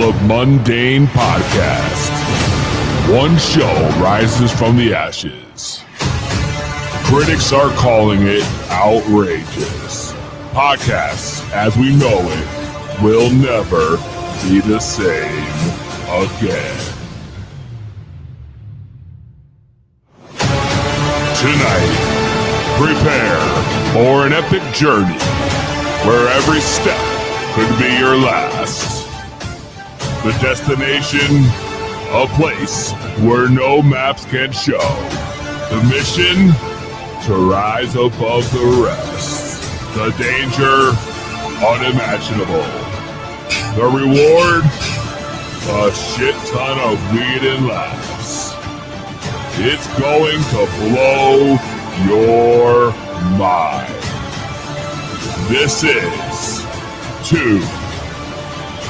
of Mundane Podcast. One show rises from the ashes. Critics are calling it outrageous. Podcasts, as we know it, will never be the same again. Tonight, prepare for an epic journey where every step could be your last. The destination, a place where no maps can show. The mission, to rise above the rest. The danger, unimaginable. The reward, a shit ton of weed and laughs. It's going to blow your mind. This is 2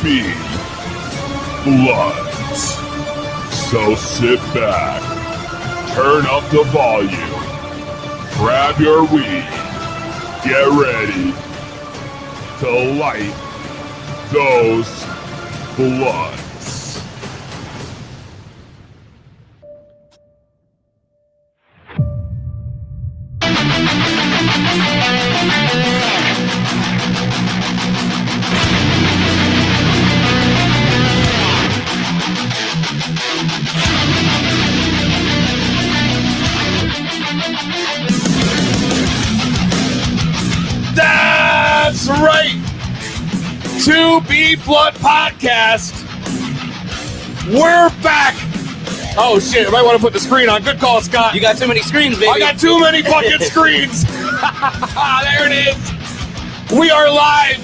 Big Bloods. So sit back, turn up the volume, grab your weed, get ready to light those bloods. That's right. 2B Blood Podcast. We're back. Oh shit! I might want to put the screen on. Good call, Scott. You got too many screens, baby. I got too many fucking screens. There it is. We are live.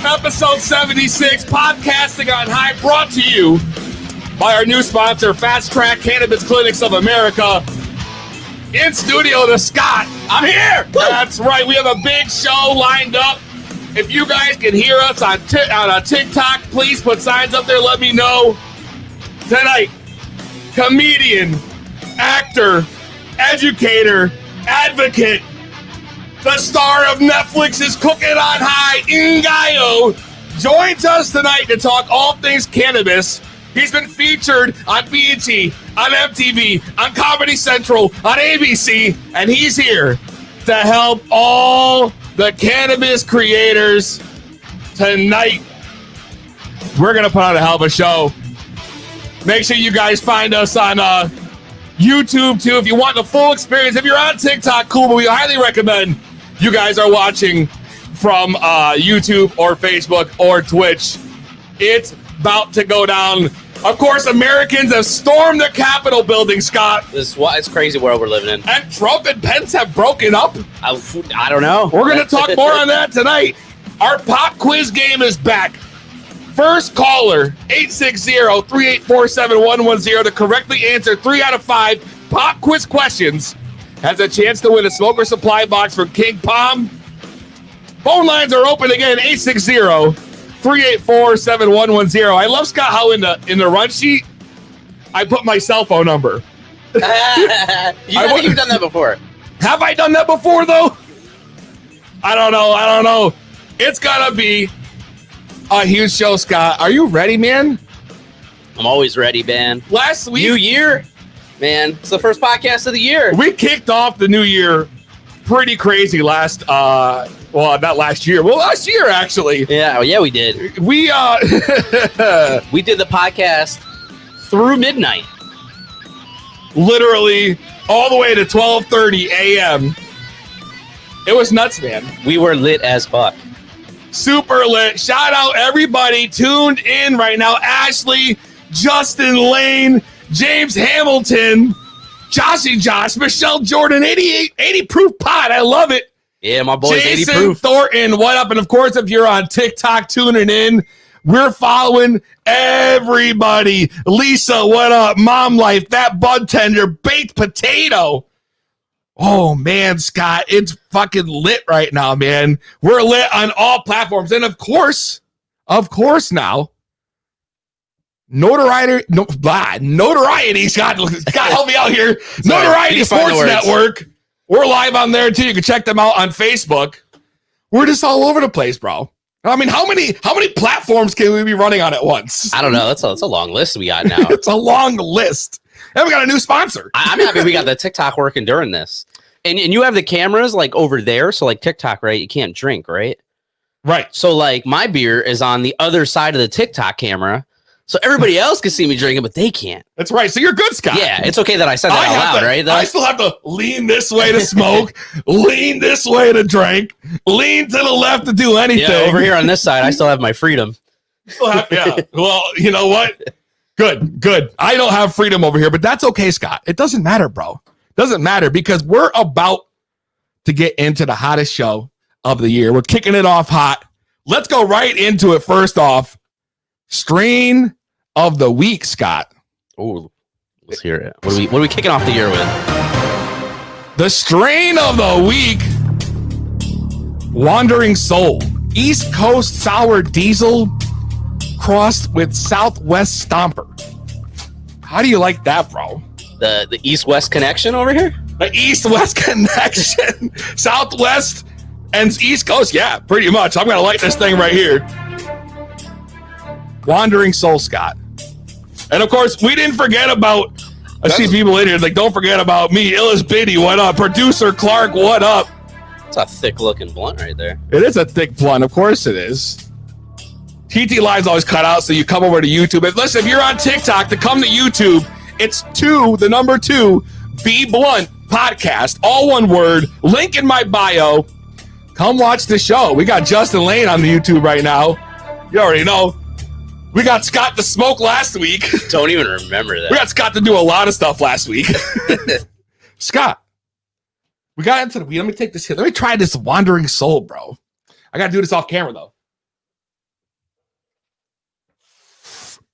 Episode 76. Podcasting on High. Brought to you by our new sponsor, Fast Track Cannabis Clinics of America. In studio, the Scott. I'm here. That's right. We have a big show lined up. If you guys can hear us on TikTok, please put signs up there. Let me know. Tonight, comedian, actor, educator, advocate, the star of Netflix's Cooking on High, Ngaio, joins us tonight to talk all things cannabis. He's been featured on BET, on MTV, on Comedy Central, on ABC, and he's here to help all the cannabis creators tonight. We're going to put on a hell of a show. Make sure you guys find us on YouTube, too, if you want the full experience. If you're on TikTok, cool, but we highly recommend you guys are watching from YouTube or Facebook or Twitch. It's about to go down. Of course, Americans have stormed the Capitol building, Scott. It's crazy world we're living in. And Trump and Pence have broken up. I don't know. We're going to talk more on that tonight. Our pop quiz game is back. First caller, 860-384-7110, to correctly answer 3 out of 5 pop quiz questions has a chance to win a smoker supply box from King Palm. Phone lines are open again, 860-384-7110. I love, Scott, how in the run sheet, I put my cell phone number. You've done that before. Have I done that before, though? I don't know. It's got to be a huge show, Scott. Are you ready, man? I'm always ready, man. Last week, New year, man. It's the first podcast of the year. We kicked off the new year pretty crazy last not last year. Well, last year, actually. Yeah, we did. We we did the podcast through midnight. Literally all the way to 12:30 a.m. It was nuts, man. We were lit as fuck. Super lit. Shout out everybody tuned in right now. Ashley, Justin Lane, James Hamilton, Joshy Josh, Michelle Jordan, 80 proof pot. I love it. Yeah, my boys, Jason 80 proof. Thornton, what up? And of course, if you're on TikTok tuning in, we're following everybody. Lisa, what up? Mom Life, That Bud Tender, Baked Potato. Oh, man, Scott, it's fucking lit right now, man. We're lit on all platforms. And of course now, Notoriety, Scott, help me out here. Sorry, Notoriety Sports Network. We're live on there, too. You can check them out on Facebook. We're just all over the place, bro. I mean, how many platforms can we be running on at once? I don't know. That's a long list we got now. It's a long list. And we got a new sponsor. I'm happy we got the TikTok working during this. And you have the cameras like over there. So like TikTok, right? You can't drink, right? Right. So like my beer is on the other side of the TikTok camera. So everybody else can see me drinking, but they can't. That's right. So you're good, Scott. Yeah, it's okay that I said that out loud, right? I still have to lean this way to smoke, lean this way to drink, lean to the left to do anything. Yeah, over here on this side, I still have my freedom. Yeah. Well, you know what? Good. I don't have freedom over here, but that's okay, Scott. It doesn't matter, bro. Doesn't matter because we're about to get into the hottest show of the year. We're kicking it off hot. Let's go right into it. First off, strain of the week, Scott. Oh, let's hear it. What are we kicking off the year with? The strain of the week, Wandering Soul. East Coast Sour Diesel crossed with Southwest Stomper. How do you like that, bro? The East-West connection over here? The East-West connection. Southwest and East Coast. Yeah, pretty much. I'm going to light this thing right here. Wandering Soul, Scott. And of course, we didn't forget about, I see people in here like, don't forget about me. Illis Biddy, what up? Producer Clark, what up? It's a thick-looking blunt right there. It is a thick blunt. Of course it is. TT Live's always cut out, so you come over to YouTube. And listen, if you're on TikTok, to come to YouTube, it's the number 2, Be Blunt podcast. All one word. Link in my bio. Come watch the show. We got Justin Lane on the YouTube right now. You already know. We got Scott to smoke last week. Don't even remember that. We got Scott to do a lot of stuff last week. Scott, we got into the weed. Let me take this here. Let me try this Wandering Soul, bro. I got to do this off camera, though.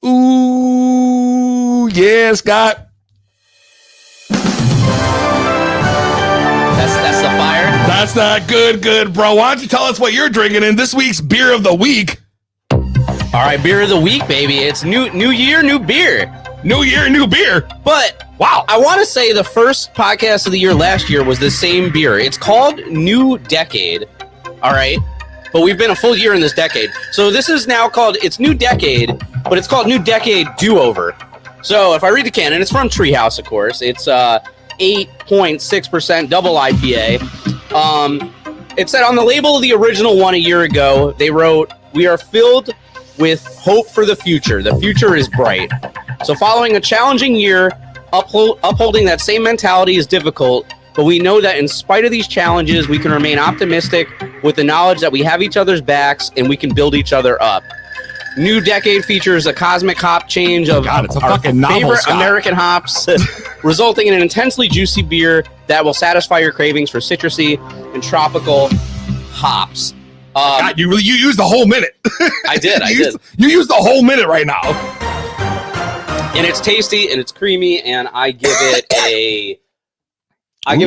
Ooh, yeah, Scott. That's the fire? That's not good, bro. Why don't you tell us what you're drinking in this week's beer of the week? All right, beer of the week, baby. It's new year, new beer. New year, new beer. But wow, I want to say the first podcast of the year last year was the same beer. It's called New Decade. All right. But we've been a full year in this decade. So this is now called, it's New Decade, but it's called New Decade Do-Over. So if I read the can, and it's from Treehouse, of course. It's 8.6% double IPA. It said on the label of the original one a year ago, they wrote, "We are filled with hope for the future. The future is bright." So following a challenging year, upholding that same mentality is difficult, but we know that in spite of these challenges, we can remain optimistic with the knowledge that we have each other's backs and we can build each other up. New Decade features a cosmic hop change of it's a our fucking novel, favorite Scott. American hops, resulting in an intensely juicy beer that will satisfy your cravings for citrusy and tropical hops. God, you used the whole minute. I did. You used the whole minute right now. And it's tasty and it's creamy, and I give it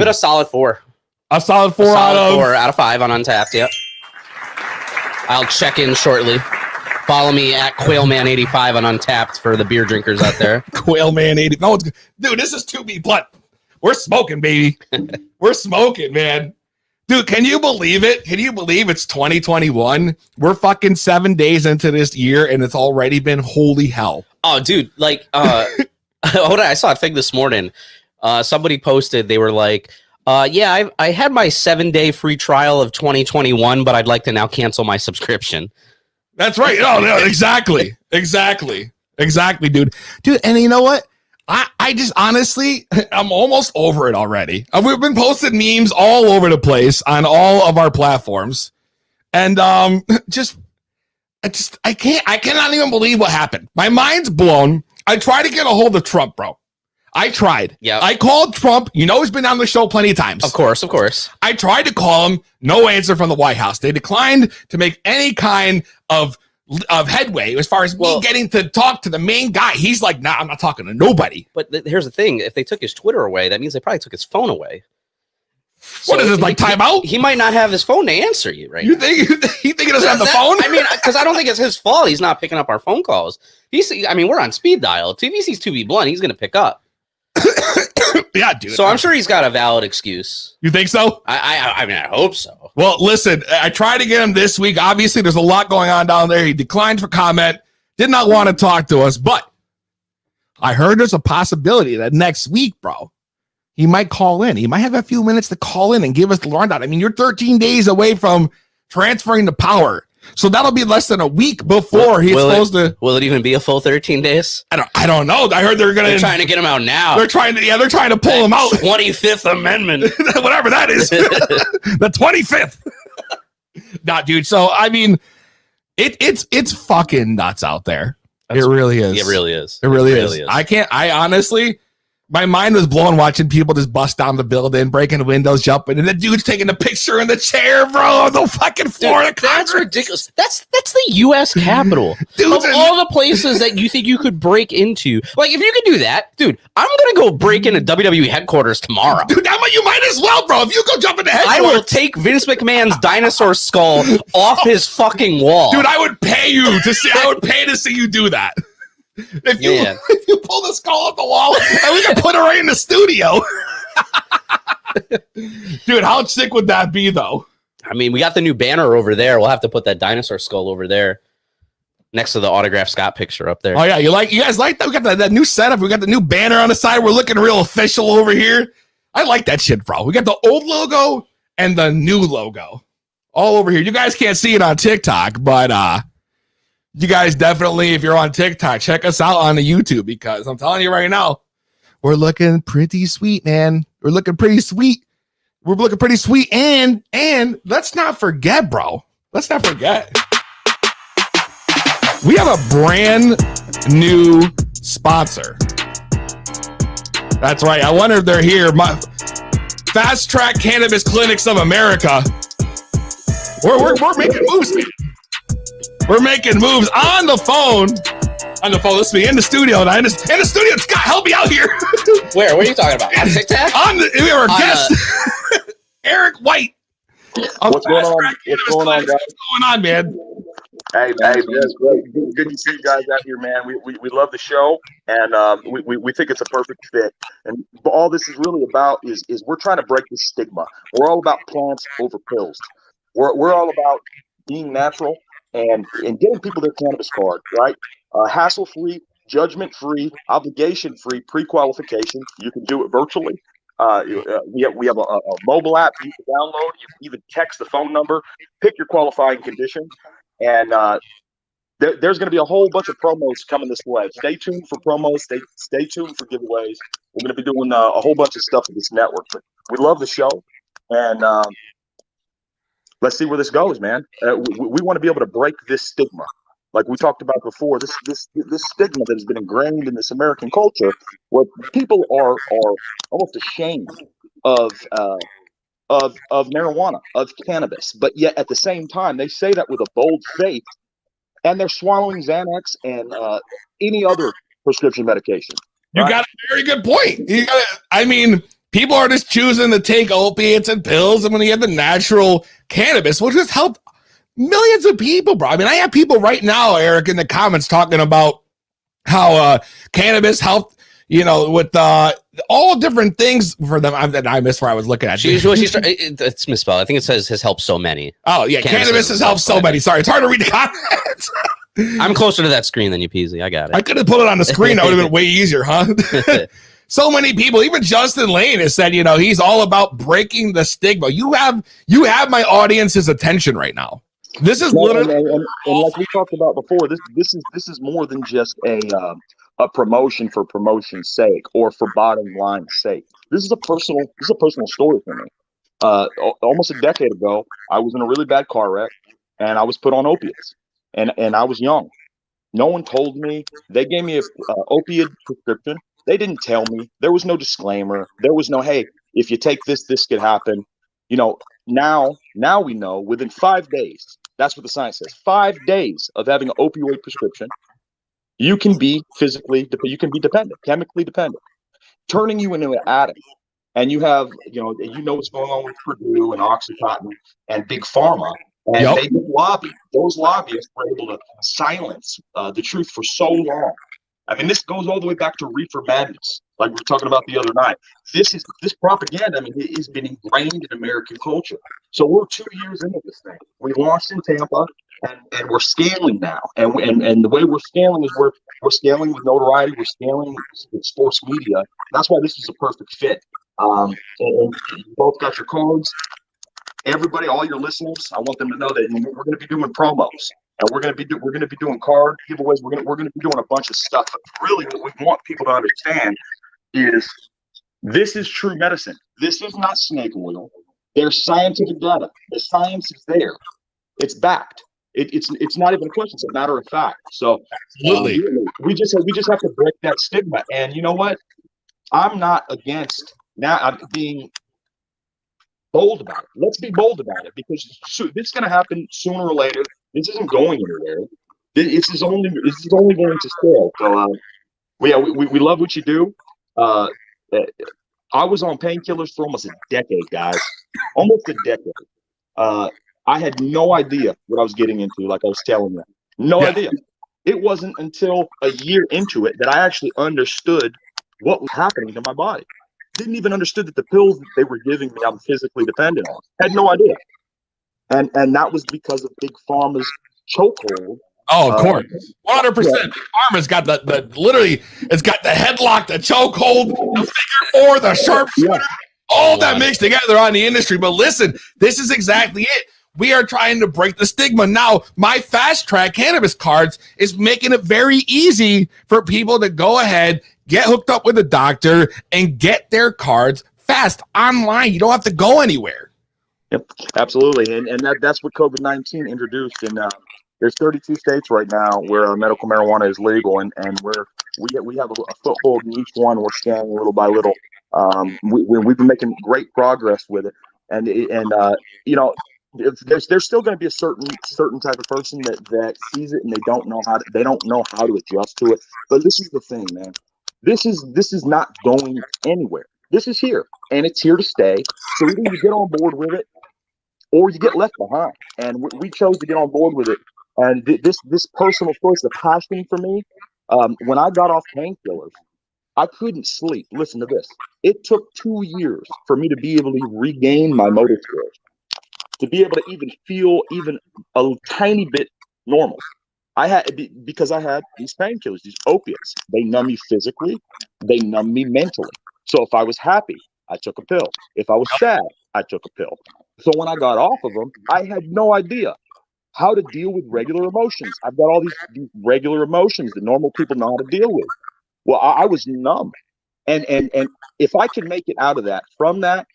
a solid 4. A solid 4 out of 4 out of 5 on Untapped. Yep. I'll check in shortly. Follow me at Quailman85 on Untapped for the beer drinkers out there. Quailman 80. No, dude, this is 2B Blunt. We're smoking, baby. We're smoking, man. Dude, can you believe it? Can you believe it's 2021? We're fucking 7 days into this year, and it's already been holy hell. Oh, dude, like, hold on, I saw a thing this morning. Somebody posted, they were like, yeah, I had my 7-day free trial of 2021, but I'd like to now cancel my subscription. That's right. No, exactly. Exactly, dude. Dude, and you know what? I just honestly, I'm almost over it already. We've been posting memes all over the place on all of our platforms. And I cannot even believe what happened. My mind's blown. I tried to get a hold of Trump, bro. I tried. Yeah. I called Trump. You know, he's been on the show plenty of times. Of course. I tried to call him. No answer from the White House. They declined to make any kind of headway as far as me getting to talk to the main guy. He's like, nah, I'm not talking to nobody. But here's the thing. If they took his Twitter away, that means they probably took his phone away. What is this, like timeout? He might not have his phone to answer you, right? You think he doesn't have the phone? I mean, because I don't think it's his fault. He's not picking up our phone calls. We're on speed dial. If he sees 2B Blunt, he's going to pick up. Yeah, dude. So I'm sure he's got a valid excuse. You think so? I mean, I hope so. Well, listen, I tried to get him this week. Obviously, there's a lot going on down there. He declined for comment, did not want to talk to us, but I heard there's a possibility that next week, bro, he might call in. He might have a few minutes to call in and give us the rundown. I mean, you're 13 days away from transferring the power. So that'll be less than a week before he's supposed to. Will it even be a full 13 days? I don't know. I heard they're trying to get him out now. They're trying to pull him out. 25th Amendment. Whatever that is. The 25th. Nah, dude. So I mean, it's fucking nuts out there. It really is. It really is. It really is. I honestly, my mind was blown watching people just bust down the building, breaking windows, jumping, and the dude's taking a picture in the chair, bro, on the fucking floor. Dude, that's ridiculous. That's the U.S. Capitol. Dude, of all the places that you think you could break into. Like, if you could do that, dude, I'm going to go break into WWE headquarters tomorrow. Dude, you might as well, bro. If you go jump into headquarters. I will take Vince McMahon's dinosaur skull off his fucking wall. Dude, I would pay to see you do that. If you pull the skull off the wall and we can put it right in the studio. Dude, how sick would that be, though? I mean, we got the new banner over there. We'll have to put that dinosaur skull over there next to the autographed Scott picture up there. Oh, yeah. You guys like that? We got that new setup. We got the new banner on the side. We're looking real official over here. I like that shit, bro. We got the old logo and the new logo all over here. You guys can't see it on TikTok, but you guys definitely, if you're on TikTok, check us out on the YouTube, because I'm telling you right now, we're looking pretty sweet, man. We're looking pretty sweet. And let's not forget, bro. Let's not forget. We have a brand new sponsor. That's right. I wonder if they're here. Fast Track Cannabis Clinics of America. We're making moves, man. We're making moves on the phone. This is me in the studio. And in the studio, Scott, help me out here. Where? What are you talking about? On TikTok? We have our guest, Eric White. What's going on? What's going on, guys? What's going on, man? Hey, that's great. Good to see you guys out here, man. We love the show, and we think it's a perfect fit. And all this is really about is we're trying to break this stigma. We're all about plants over pills. We're all about being natural and getting people their cannabis card, right? Hassle-free, judgment-free, obligation-free pre-qualification. You can do it virtually. We have a mobile app you can download. You can even text the phone number, pick your qualifying condition, and there's going to be a whole bunch of promos coming this way. Stay tuned for promos. Stay tuned for giveaways. We're going to be doing a whole bunch of stuff with this network. But we love the show, and let's see where this goes, man. We want to be able to break this stigma. Like we talked about before, this stigma that has been ingrained in this American culture, where people are almost ashamed of marijuana, of cannabis, but yet at the same time they say that with a bold faith, and they're swallowing Xanax and any other prescription medication. You got a very good point. People are just choosing to take opiates and pills, and when you have the natural cannabis, which has helped millions of people, bro. I mean, I have people right now, Eric, in the comments talking about how cannabis helped, with all different things for them. I missed where I was looking at. It's misspelled. I think it says has helped so many. Oh, yeah. Cannabis has helped so many. Sorry, it's hard to read the comments. I'm closer to that screen than you, Peasy. I got it. I could have put it on the screen. That would have been way easier, huh? So many people, even Justin Lane has said, he's all about breaking the stigma. You have my audience's attention right now. This is literally, and like we talked about before, this is more than just a promotion for promotion's sake or for bottom line sake. This is a personal story for me. Almost a decade ago, I was in a really bad car wreck, and I was put on opiates, and I was young. No one told me. They gave me a opiate prescription. They didn't tell me. There was no disclaimer. There was no, hey, if you take this could happen. Now we know within 5 days. That's what the science says. 5 days of having an opioid prescription, you can be dependent, chemically dependent, turning you into an addict. And you have, what's going on with Purdue and Oxycontin and Big Pharma, and they lobby. Those lobbyists were able to silence the truth for so long. I mean, this goes all the way back to reefer madness, like we were talking about the other night. This propaganda. I mean, it has been ingrained in American culture. So we're 2 years into this thing. We launched in Tampa, and we're scaling now. And the way we're scaling is we're scaling with notoriety. We're scaling with sports media. That's why this is a perfect fit. And you both got your cards. Everybody, all your listeners, I want them to know that we're going to be doing promos, and we're going to be doing card giveaways. We're going to be doing a bunch of stuff. But really, what we want people to understand is this is true medicine. This is not snake oil. There's scientific data. The science is there. It's backed. It's not even a question. It's a matter of fact. So Absolutely. We just have to break that stigma. And you know what? I'm not against now. I'm being bold about it. Let's be bold about it, because this is going to happen sooner or later. This isn't going anywhere. This is only going to scale. So we love what you do. I was on painkillers for almost a decade, guys. Almost a decade. I had no idea what I was getting into, like I was telling you. No idea. It wasn't until a year into it that I actually understood what was happening to my body. Didn't even understood that the pills that they were giving me I'm physically dependent on. Had no idea. And that was because of Big Pharma's chokehold. Oh, of course. 100%. Yeah. Pharma's got the literally, it's got the headlock, the chokehold, the figure four, the sharpshooter, all that mixed together on the industry. But listen, this is exactly it. We are trying to break the stigma. Now, my Fast Track Cannabis cards is making it very easy for people to go ahead, get hooked up with a doctor, and get their cards fast online. You don't have to go anywhere. Yep, absolutely. And that's what COVID-19 introduced. And there's 32 states right now where medical marijuana is legal, and we have a foothold in each one. We're scanning little by little. We've been making great progress with it, and you know, there's still going to be a certain type of person that sees it and they don't know how to adjust to it. But this is the thing, man. This is not going anywhere. This is here, and it's here to stay. So either you get on board with it, or you get left behind. And we chose to get on board with it. And this personal choice, the passion for me, when I got off painkillers, I couldn't sleep. Listen to this. It took 2 years for me to be able to regain my motor skills, to be able to even feel even a tiny bit normal. Because I had these painkillers, these opiates. They numb me physically. They numb me mentally. So if I was happy, I took a pill. If I was sad, I took a pill. So when I got off of them, I had no idea how to deal with regular emotions. I've got all these regular emotions that normal people know how to deal with. Well, I was numb. And if I can make it out of that, from that,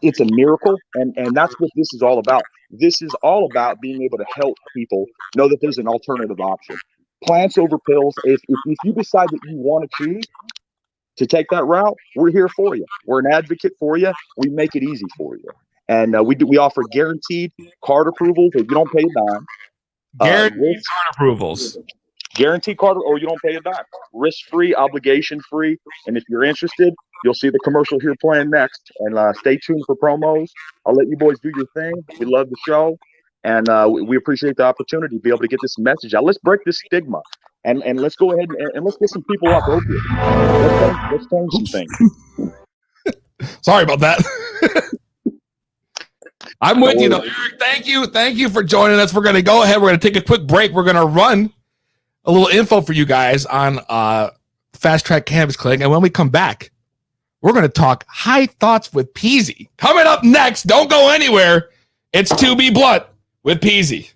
it's a miracle. And that's what this is all about. This is all about being able to help people know that there's an alternative option. Plants over pills. If you decide that you want to choose to take that route, we're here for you. We're an advocate for you. We make it easy for you. And we offer guaranteed card approvals, or you don't pay a dime. Guaranteed card approvals. Guaranteed card, or you don't pay a dime. Risk-free, obligation-free. And if you're interested, you'll see the commercial here playing next. And stay tuned for promos. I'll let you boys do your thing. We love the show. And we appreciate the opportunity to be able to get this message out. Let's break this stigma. And let's go ahead and let's get some people off opiates. Let's change some things. Sorry about that. I'm with you, though, Eric. Thank you for joining us. We're going to go ahead. We're going to take a quick break. We're going to run a little info for you guys on Fast Track Cannabis Clinic. And when we come back, we're going to talk high thoughts with Peasy. Coming up next, don't go anywhere. It's To Be Blunt with Peasy.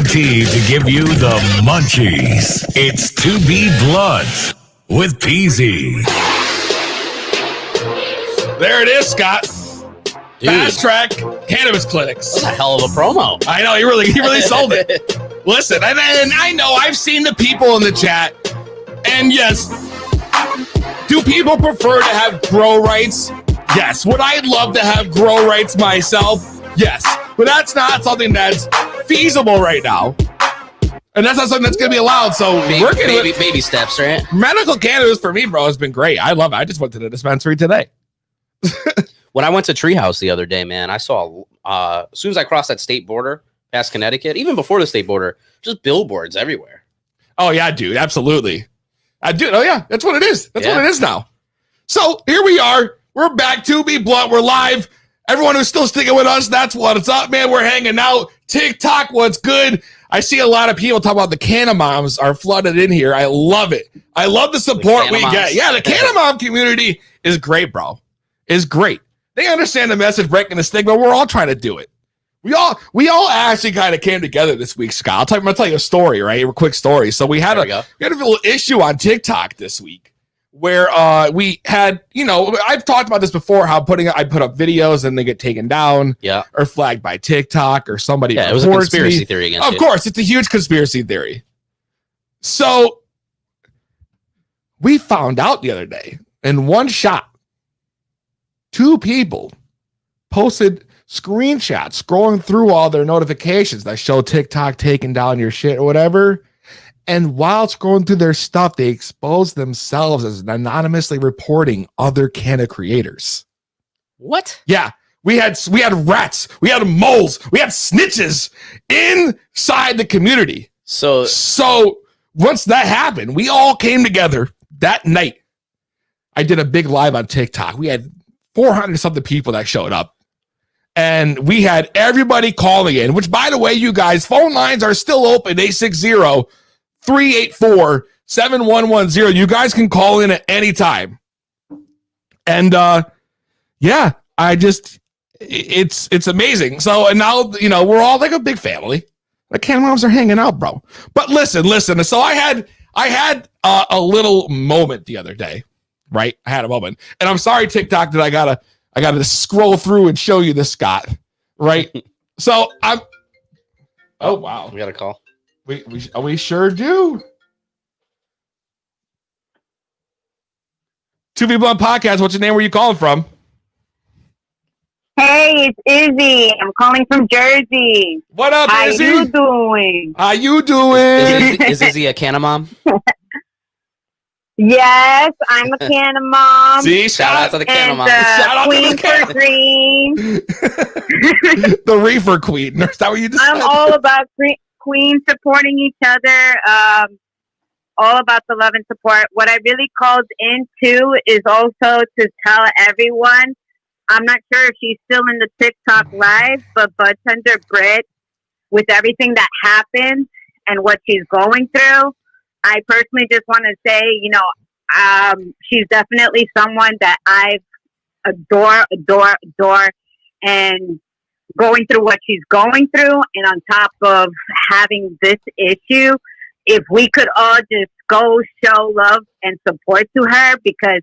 guaranteed to give you the munchies. It's To Be Blunt with PZ. There it is, Scott. Dude, Fast Track Cannabis Clinics. that's a hell of a promo. I know, he really sold it. Listen, and I know I've seen the people in the chat, and yes, do people prefer to have grow rights? Yes. Would I love to have grow rights myself? Yes. But that's not something that's feasible right now. And that's not something that's going to be allowed. So Baby steps, right? Medical cannabis for me, bro, has been great. I love it. I just went to the dispensary today. When I went to Treehouse the other day, man, I saw as soon as I crossed that state border past Connecticut, even before the state border, just billboards everywhere. Oh, yeah, dude. Absolutely. Oh, yeah. That's what it is. That's what it is now. So here we are. We're back to Be Blunt. We're live. Everyone who's still sticking with us, that's what it's up, man. We're hanging out. TikTok, what's good? I see a lot of people talk about the Canna Moms are flooded in here. I love it. I love the support we get. Yeah, the Canna Mom community is great, bro. Is great. They understand the message, breaking the stigma. We're all trying to do it. We all actually kind of came together this week, Scott. I'm gonna tell you a story, right? A quick story. So we had a little issue on TikTok this week where we had, I've talked about this before, how I put up videos and they get taken down, or flagged by TikTok or somebody. Yeah, it was a conspiracy theory against you. Of course, it's a huge conspiracy theory. So we found out the other day in one shot, 2 people posted screenshots scrolling through all their notifications that show TikTok taking down your shit or whatever. And while scrolling through their stuff, they exposed themselves as anonymously reporting other Canna creators. What? Yeah. We had rats, we had moles, we had snitches inside the community. So once that happened, we all came together that night. I did a big live on TikTok. We had 400 something people that showed up. And we had everybody calling in, which, by the way, you guys, phone lines are still open, 860-384-7110. You guys can call in at any time. And, it's amazing. So, and now, we're all like a big family. The Canna Moms are hanging out, bro. But listen. So I had a little moment the other day, right? I had a moment. And I'm sorry, TikTok, that I gotta scroll through and show you this, Scott. Right? So I'm. Oh wow, we got a call. We sure do. To Be Blunt Podcast. What's your name? Where you calling from? Hey, it's Izzy. I'm calling from Jersey. What up, Izzy? How you doing? Is Izzy a Canna Mom? Yes, I'm a Canna Mom. See, shout out to the Canna Mom. Shout out Queen to the Canna. for green. The reefer queen. Is that what you just I'm said? all about queen supporting each other. All about the love and support. What I really called into is also to tell everyone. I'm not sure if she's still in the TikTok live, but Budtender Britt, with everything that happened and what she's going through, I personally just want to say, she's definitely someone that I adore, and going through what she's going through, and on top of having this issue, if we could all just go show love and support to her, because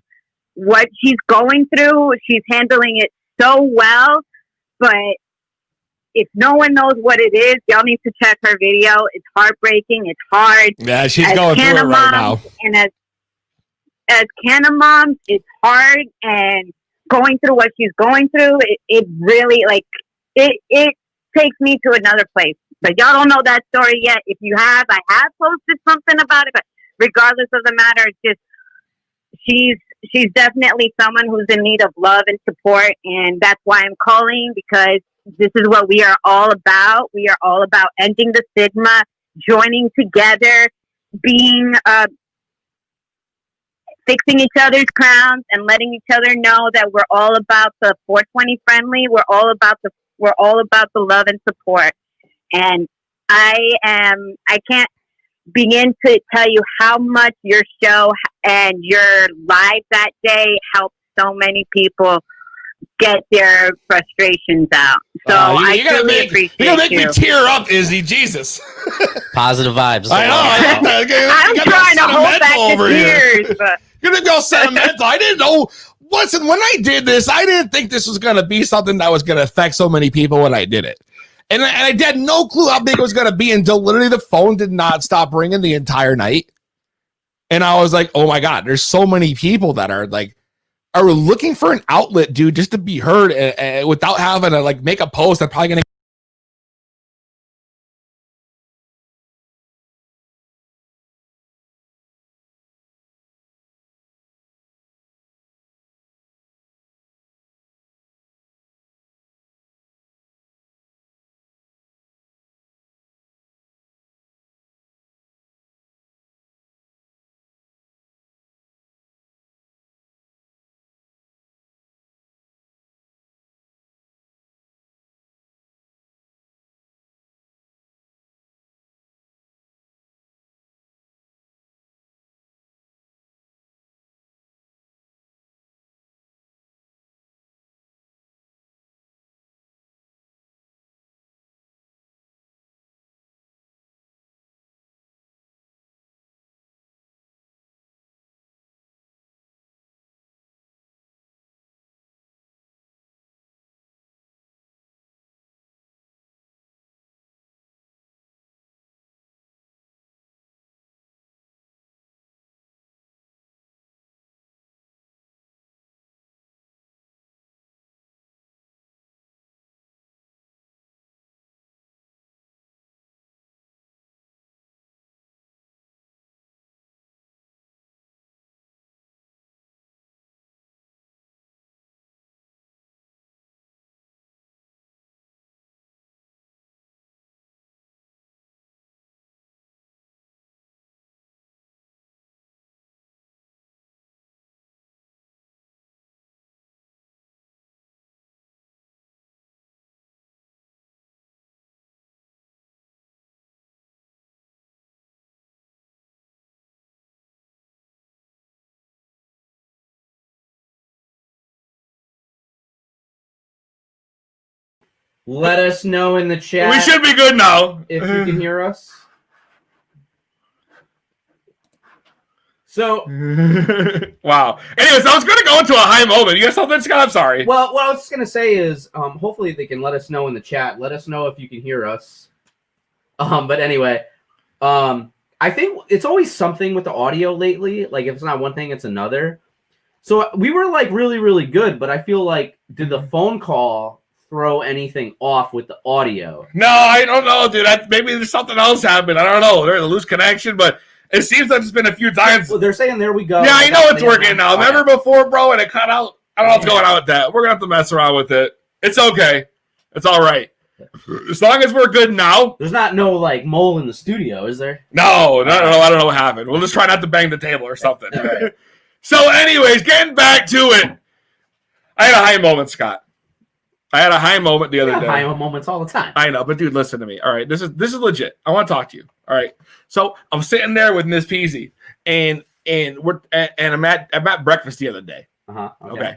what she's going through, she's handling it so well, but if no one knows what it is, y'all need to check her video. It's heartbreaking. It's hard. Yeah, she's going through it right now. And as Canna Moms, it's hard, and going through what she's going through, it really, it takes me to another place. But y'all don't know that story yet. If you have, I have posted something about it, but regardless of the matter, it's just, she's definitely someone who's in need of love and support, and that's why I'm calling, because this is what we are all about. We are all about ending the stigma, joining together, being fixing each other's crowns, and letting each other know that we're all about the 420 friendly. We're all about the love and support. And I can't begin to tell you how much your show and your live that day helped so many people get their frustrations out. So I truly appreciate you're gonna make you. me tear up, Izzy. Jesus. Positive vibes. I know. I'm trying to hold back the tears, but You're gonna go sentimental. I didn't know. Listen, when I did this, I didn't think this was gonna be something that was gonna affect so many people when I did it. And I had no clue how big it was going to be until literally the phone did not stop ringing the entire night. And I was like, oh my God, there's so many people that are looking for an outlet, dude, just to be heard without having to make a post that's probably going to. Let us know in the chat. We should be good now. If you can hear us. So, wow. Anyways, I was going to go into a high moment. You got something, Scott? I'm sorry. well, what I was going to say is, hopefully they can let us know in the chat. Let us know if you can hear us. But anyway, I think it's always something with the audio lately. Like, if it's not one thing, it's another. So we were really, really good, but I feel like, did the phone call throw anything off with the audio? No, I don't know, dude. Maybe there's something else happened. I don't know. There's a loose connection, but it seems like it's been a few times. Well, they're saying, there we go. Yeah, I know it's working now. Remember before, bro, and it cut out? I don't know what's going on with that. We're going to have to mess around with it. It's okay. It's all right. As long as we're good now. There's not no, mole in the studio, is there? No. I don't know what happened. We'll just try not to bang the table or something. Right. So, anyways, getting back to it. I had a high moment, Scott. I had a high moment the other day. High moments all the time. I know, but dude, listen to me. All right, this is legit. I want to talk to you. All right. So I'm sitting there with Miss Peasy, and I'm at breakfast the other day. Okay.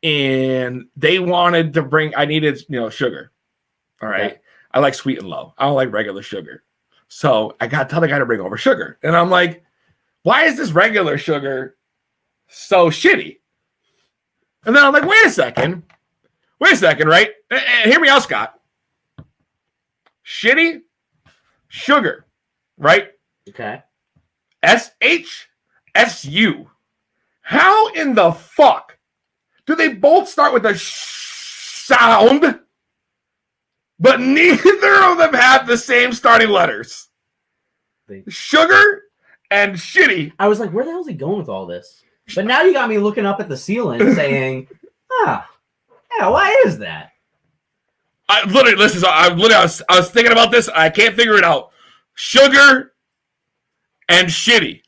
And they wanted to bring. I needed sugar. All right. Okay. I like sweet and low. I don't like regular sugar. So I got to tell the guy to bring over sugar, and I'm like, why is this regular sugar so shitty? And then I'm like, wait a second, right? And hear me out, Scott. Shitty sugar, right? Okay. SHSU. How in the fuck do they both start with a sound, but neither of them have the same starting letters? Sugar and shitty. I was like, where the hell is he going with all this? But now you got me looking up at the ceiling saying, yeah, why is that? I was thinking about this. I can't figure it out. Sugar and shitty.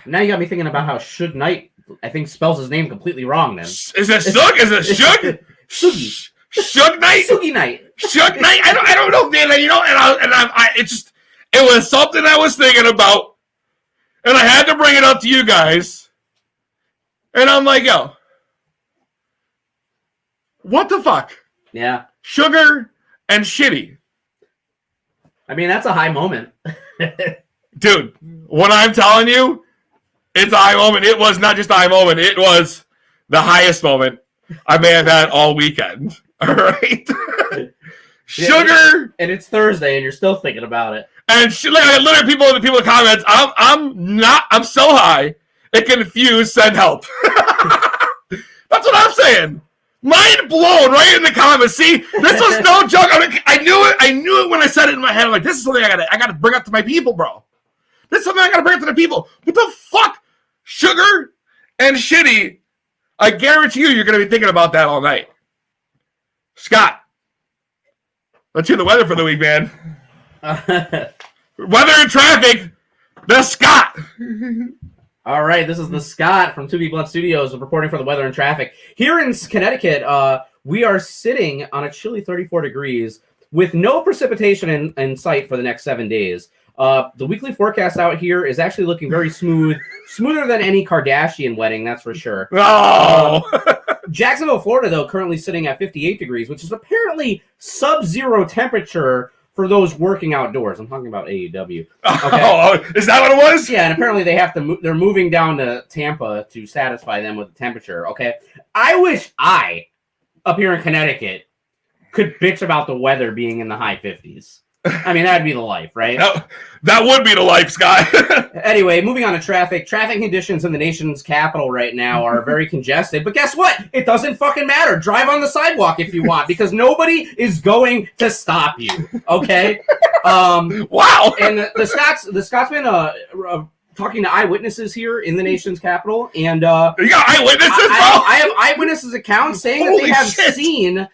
Now you got me thinking about how Suge Knight, I think, spells his name completely wrong. Then is it Suge? Is it Suge? Suge. Suge Knight. Suge Knight. Suge Knight. I don't know, man. It was something I was thinking about, and I had to bring it up to you guys. And I'm like, yo, What the fuck? Yeah. Sugar and Shitty. I mean, that's a high moment. Dude, what I'm telling you, it's a high moment. It was not just a high moment. It was the highest moment I may have had all weekend. All right? Sugar. And it's Thursday, and you're still thinking about it. And literally people in the comments, I'm so high, it confused, send help. That's what I'm saying. Mind blown right in the comments. See, this was no joke. I knew it when I said it in my head. I'm like, this is something I gotta bring up to my people, bro. This is something I gotta bring up to the people. What the fuck? Sugar and Shitty. I guarantee you're gonna be thinking about that all night. Scott, let's hear the weather for the week, man. Weather and traffic, the Scott. All right, this is the Scott from 2B Blood Studios reporting for the weather and traffic. Here in Connecticut, we are sitting on a chilly 34 degrees with no precipitation in sight for the next 7 days. The weekly forecast out here is actually looking very smooth, smoother than any Kardashian wedding, that's for sure. Oh. Jacksonville, Florida, though, currently sitting at 58 degrees, which is apparently sub-zero temperature for those working outdoors. I'm talking about AEW. Okay. Oh, is that what it was? Yeah, and apparently they have to. They're moving down to Tampa to satisfy them with the temperature. Okay, I wish I, up here in Connecticut, could bitch about the weather being in the high 50s. I mean, that'd be the life, right? That would be the life, Scott. Anyway, moving on to traffic. Traffic conditions in the nation's capital right now are very congested. But guess what? It doesn't fucking matter. Drive on the sidewalk if you want, because nobody is going to stop you. Okay? Wow. And the Scots been talking to eyewitnesses here in the nation's capital, and you got eyewitnesses, bro? I have eyewitnesses accounts saying that they have shit. seen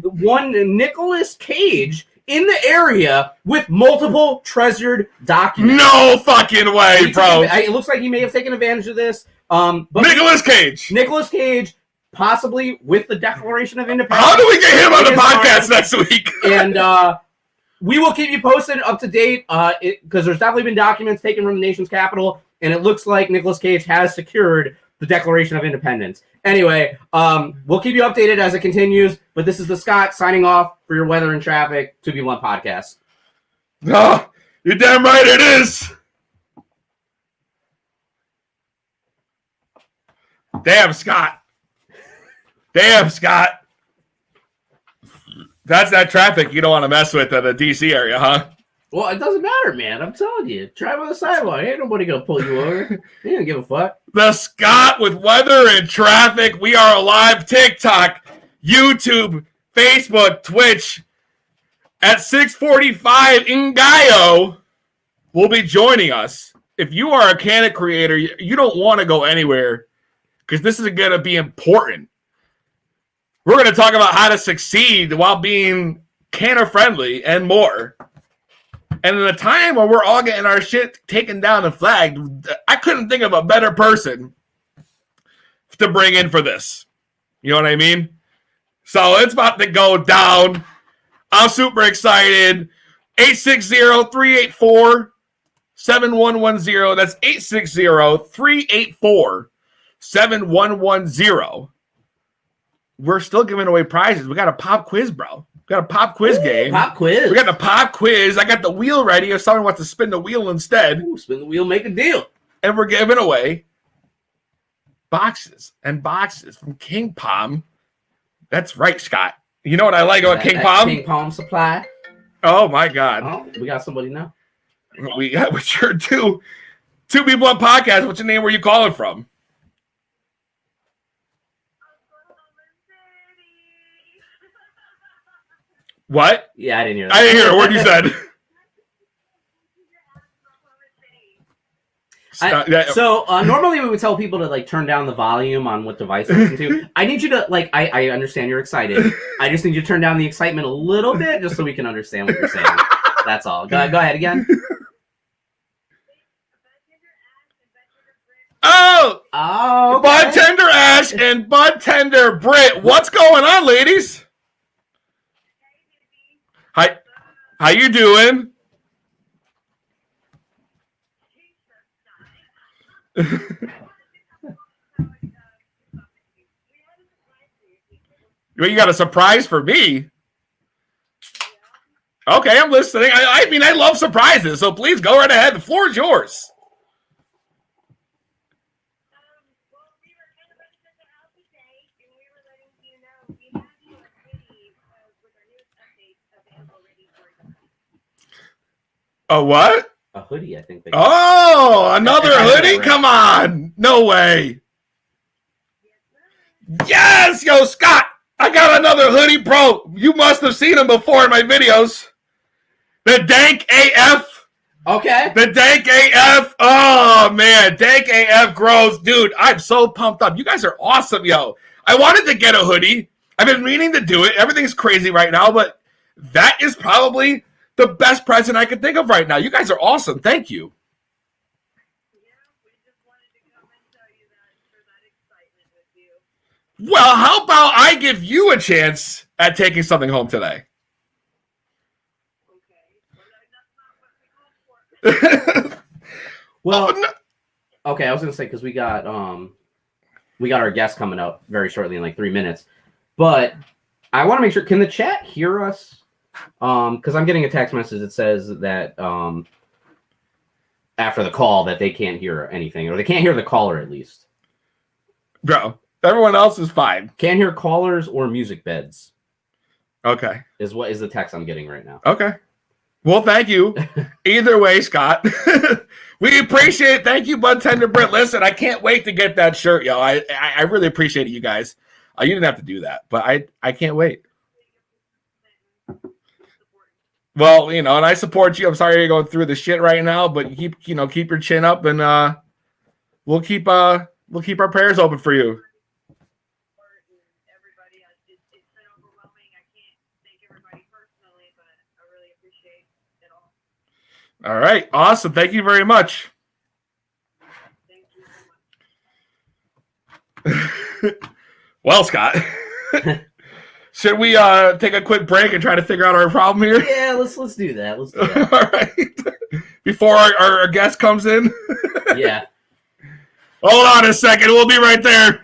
one Nicolas Cage in the area with multiple treasured documents. No fucking way, bro. It looks like he may have taken advantage of this. But Nicolas Cage. Nicolas Cage, possibly with the Declaration of Independence. How do we get him on the podcast next week? And we will keep you posted, up to date, because there's definitely been documents taken from the nation's capital, and it looks like Nicolas Cage has secured the Declaration of Independence. Anyway, we'll keep you updated as it continues, but this is the Scott signing off for your weather and traffic 2B Blunt podcast. Oh, you're damn right it is. Damn, Scott. Damn, Scott. That's that traffic you don't want to mess with in the DC area, huh? Well, it doesn't matter, man. I'm telling you. Drive on the sidewalk. Ain't nobody going to pull you over. They don't give a fuck. The Scott with weather and traffic. We are alive. TikTok, YouTube, Facebook, Twitch. At 6:45, Ngayo will be joining us. If you are a content creator, you don't want to go anywhere because this is going to be important. We're going to talk about how to succeed while being canner friendly and more. And in a time when we're all getting our shit taken down and flagged, I couldn't think of a better person to bring in for this. You know what I mean? So it's about to go down. I'm super excited. 860-384-7110. That's 860-384-7110. We're still giving away prizes. We got a pop quiz, bro. We got a pop quiz game. Pop quiz. We got the pop quiz. I got the wheel ready if someone wants to spin the wheel instead. Ooh, spin the wheel, make a deal. And we're giving away boxes and boxes from King Palm. That's right, Scott. You know what I like about King Palm? King Palm Supply. Oh, my God. Oh, we got somebody now. We sure do. 2B Blunt Podcast. What's your name? Where you calling from? What? Yeah, I didn't hear that. I didn't hear a word you said. So normally we would tell people to like turn down the volume on what device to listen to. I need you to like. I understand you're excited. I just need you to turn down the excitement a little bit, just so we can understand what you're saying. That's all. Go ahead again. Oh, okay. Bud Tender Ash and Bud Tender Brit. What's going on, ladies? Hi, how you doing? Well, you got a surprise for me? Okay, I'm listening. I mean, I love surprises, so please go right ahead. The floor is yours. A what? A hoodie, I think. Oh, another I heard hoodie? that right. Come on. No way. Yes, yo, Scott. I got another hoodie, bro. You must have seen him before in my videos. The Dank AF. Okay. The Dank AF. Oh, man. Dank AF grows. Dude, I'm so pumped up. You guys are awesome, yo. I wanted to get a hoodie. I've been meaning to do it. Everything's crazy right now, but that is probably the best present I could think of right now. You guys are awesome. Thank you. Well, how about I give you a chance at taking something home today? Well, Oh, no. okay, I was gonna say because we got our guest coming up very shortly in like 3 minutes, but I want to make sure. Can the chat hear us? Because I'm getting a text message that says that after the call that they can't hear anything, or they can't hear the caller at least. Bro, everyone else is fine. Can't hear callers or music beds. Okay. Is the text I'm getting right now. Okay. Well, thank you. Either way, Scott. We appreciate it. Thank you, Bud Tender Brit. Listen, I can't wait to get that shirt, yo. I really appreciate it, you guys. You didn't have to do that, but I can't wait. Well, and I support you. I'm sorry you're going through the shit right now, but keep your chin up, and we'll keep our prayers open for you. All right, awesome. Thank you very much. Well, Scott, should we take a quick break and try to figure out our problem here? Yeah, let's do that. Let's do that. All right. Before our guest comes in? Yeah. Hold on a second. We'll be right there.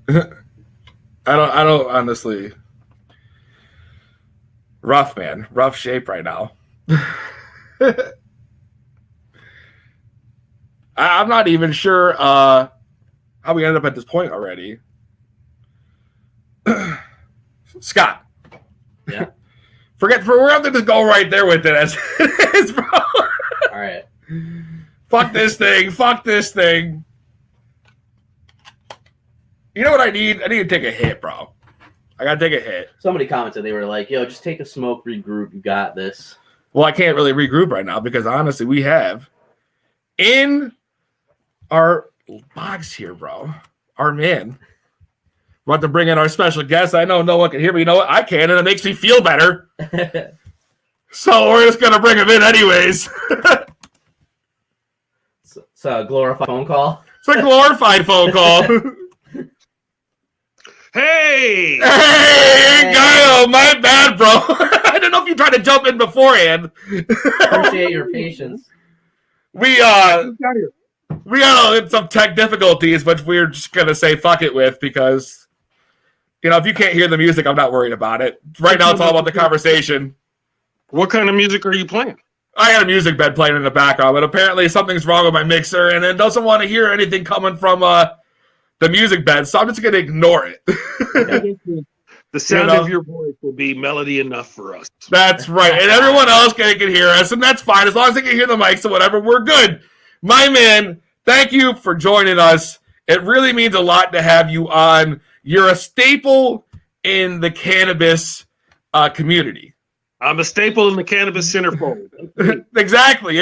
I don't honestly. Rough, man. Rough shape right now. I'm not even sure how we ended up at this point already. Scott. Yeah. We're going to just go right there with it as it is, bro. All right. Fuck this thing. Fuck this thing. You know what I need? I need to take a hit, bro. I got to take a hit. Somebody commented, they were like, yo, just take a smoke, regroup. You got this. Well, I can't really regroup right now because honestly, we have in our box here, bro, our man. We're about to bring in our special guest. I know no one can hear me. You know what? I can, and it makes me feel better. So we're just going to bring him in anyways. It's a glorified phone call. It's a glorified phone call. Hey, Kyle, my bad, bro. I don't know if you tried to jump in beforehand. Appreciate your patience. We got some tech difficulties, but we're just gonna say fuck it with because if you can't hear the music, I'm not worried about it. Right now, it's all about the conversation. what kind of music are you playing? I got a music bed playing in the background, but apparently something's wrong with my mixer, and it doesn't want to hear anything coming from the music bed, so I'm just gonna ignore it. The sound of your voice will be melody enough for us. That's right, and everyone else can hear us, and that's fine as long as they can hear the mics or whatever. We're good, my man. Thank you for joining us. It really means a lot to have you on. You're a staple in the cannabis community. I'm a staple in the cannabis centerfold. Exactly.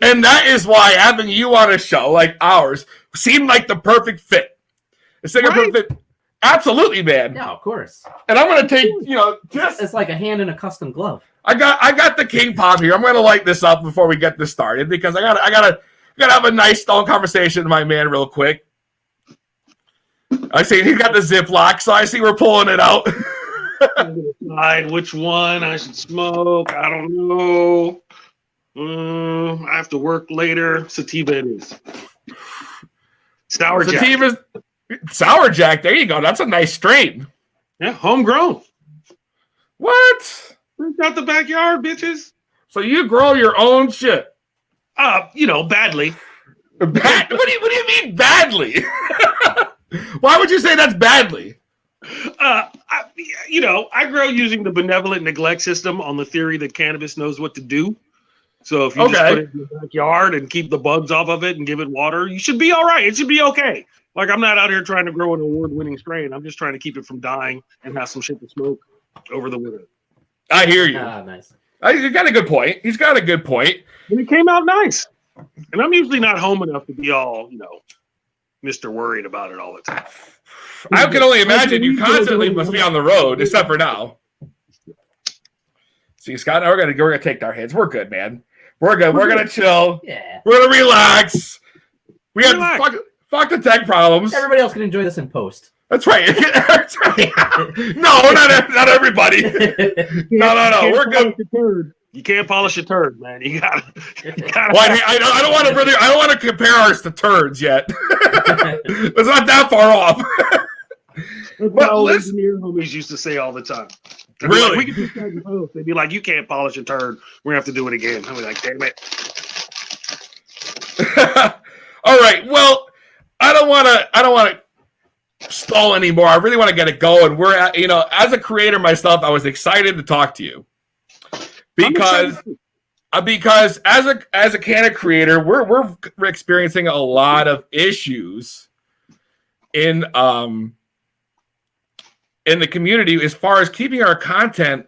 And that is why having you on a show like ours seemed like the perfect fit. It's like a perfect fit. Absolutely, man. Yeah, of course. And I'm gonna take, just It's like a hand in a custom glove. I got the King Pop here. I'm gonna light this up before we get this started because I gotta have a nice stone conversation with my man real quick. I see he got the Ziploc, so I see we're pulling it out. Decide which one I should smoke. I don't know. I have to work later. Sativa it is. Sour Jack. Sativa's Sour Jack. There you go. That's a nice strain. Yeah, homegrown. What? Freaked out the backyard, bitches. So you grow your own shit? Badly. What do you mean badly? Why would you say that's badly? I grow using the benevolent neglect system on the theory that cannabis knows what to do. So if you just put it in your backyard and keep the bugs off of it and give it water, you should be all right. It should be okay. Like, I'm not out here trying to grow an award-winning strain. I'm just trying to keep it from dying and have some shit to smoke over the winter. I hear you. Nice. He's got a good point. He's got a good point. And it came out nice. And I'm usually not home enough to be all, Mr. Worried about it all the time. I can only imagine you constantly must be on the road, except for now. See, Scott, we're gonna take our hits. We're good, man. We're good. We're gonna chill. Yeah. We're gonna relax. We have fuck the tech problems. Everybody else can enjoy this in post. That's right. No, not everybody. No. We're good. You can't polish a turd, man. You gotta. Well, I don't want to really. I don't want to compare ours to turds yet. It's not that far off. That's what old engineer homies used to say all the time. They'd Really? we could do that in post. They'd be like, "You can't polish a turd. We're gonna have to do it again." I'd be like, "Damn it." All right. Well, I don't want to stall anymore. I really want to get it going. We're at, as a creator myself, I was excited to talk to you because as a Canna creator, we're experiencing a lot of issues in the community as far as keeping our content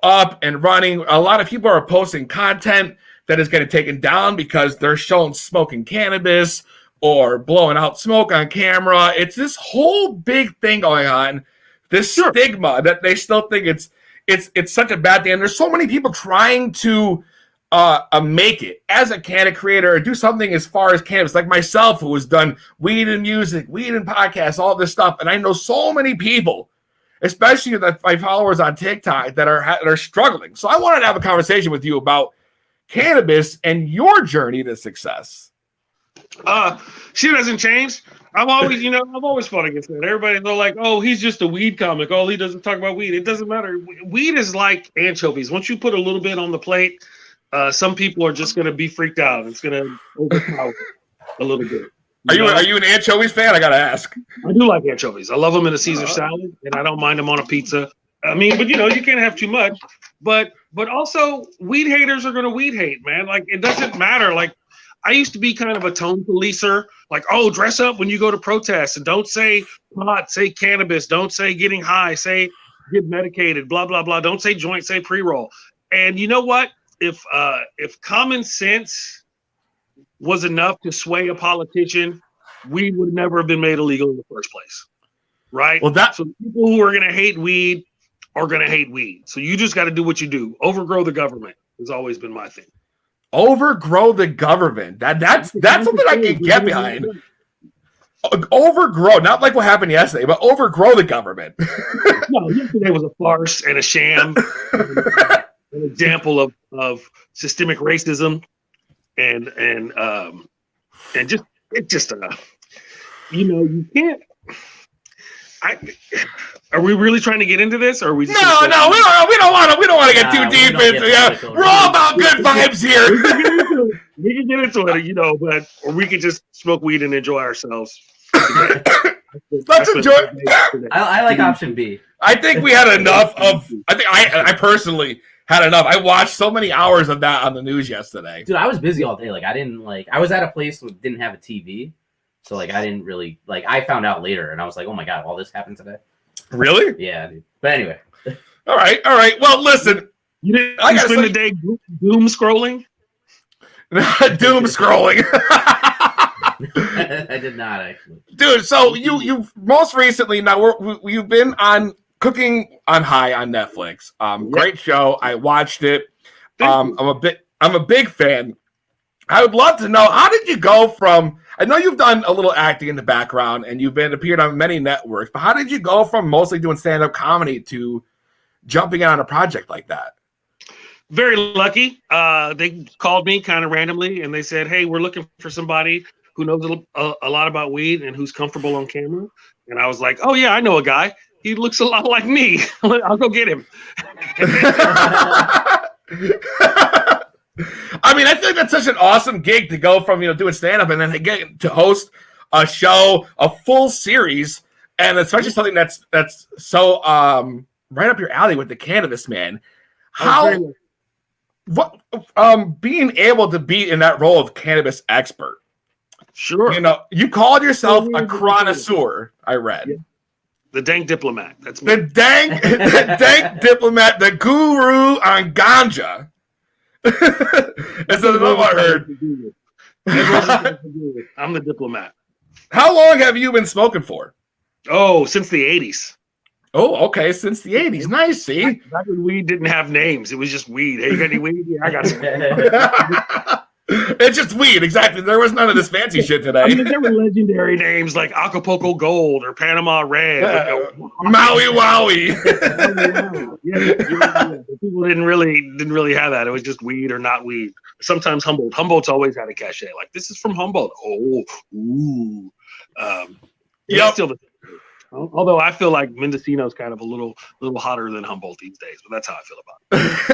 up and running. A lot of people are posting content that is getting taken down because they're shown smoking cannabis or blowing out smoke on camera. It's this whole big thing going on. This stigma that they still think it's such a bad thing. And there's so many people trying to make it as a Canna creator or do something as far as cannabis, like myself, who has done weed and music, weed and podcasts, all this stuff. And I know so many people, especially my followers on TikTok, that are struggling. So I wanted to have a conversation with you about cannabis and your journey to success. Shit hasn't changed. I've always fought against that. Everybody's all like, "Oh, he's just a weed comic. Oh, he doesn't talk about weed." It doesn't matter. Weed is like anchovies. Once you put a little bit on the plate, some people are just going to be freaked out. It's going to overpower a little bit. Are you an anchovies fan? I gotta ask. I do like anchovies. I love them in a Caesar salad, and I don't mind them on a pizza. I mean, but you can't have too much. But also, weed haters are going to weed hate, man. Like, it doesn't matter. Like, I used to be kind of a tone policer, like, oh, dress up when you go to protests and don't say pot, say cannabis, don't say getting high, say get medicated, blah, blah, blah. Don't say joint, say pre-roll. And you know what? If common sense was enough to sway a politician, weed would never have been made illegal in the first place, right? Well, so people who are going to hate weed are going to hate weed. So you just got to do what you do. Overgrow the government has always been my thing. Overgrow the government. That's something I can get behind. Overgrow, not like what happened yesterday, but overgrow the government. No, yesterday was a farce and a sham, an example of systemic racism, and just you can't. Are we really trying to get into this, or are we? Just no, we don't want to get too deep into. We're all about good vibes here. We can get into it, or we can just smoke weed and enjoy ourselves. Let's enjoy. I like option B. I think we had enough of. I personally had enough. I watched so many hours of that on the news yesterday. Dude, I was busy all day. Like, I was at a place that didn't have a TV. So, like, I didn't really, like, I found out later, and I was like, oh, my God, all this happened today? Really? Yeah, dude. But anyway. All right. Well, listen. You didn't spend the day doom scrolling? Doom scrolling. I did not, actually. Dude, so you most recently, now you've been on Cooking on High on Netflix. Great show. I watched it. I'm a big fan. I would love to know, how did you go from, I know you've done a little acting in the background and you've appeared on many networks, but how did you go from mostly doing stand-up comedy to jumping in on a project like that? Very lucky. They called me kind of randomly and they said, hey, we're looking for somebody who knows a lot about weed and who's comfortable on camera. And I was like, oh yeah, I know a guy. He looks a lot like me. I'll go get him. I mean, I think that's such an awesome gig to go from, doing stand-up and then get to host a show, a full series, and especially something that's so right up your alley with the Cannabis Man. Being able to be in that role of cannabis expert. Sure. You called yourself a connoisseur, I read. Yeah. The dank diplomat. That's me. The dank diplomat, the guru on ganja. That's what I heard. I'm the diplomat. How long have you been smoking for? Oh, since the 80s. Oh, okay, since the 80s. Nice, see? Back when weed didn't have names. It was just weed. Hey, you got any weed? Yeah, I got some. It's just weed, exactly. There was none of this fancy shit today. I mean, there were legendary names like Acapulco Gold or Panama Red. Maui Wowie. Yeah. People didn't really have that. It was just weed or not weed. Sometimes Humboldt. Humboldt's always had a cachet. Like, this is from Humboldt. Oh, ooh. Still the. Although I feel like Mendocino's kind of a little hotter than Humboldt these days, but that's how I feel about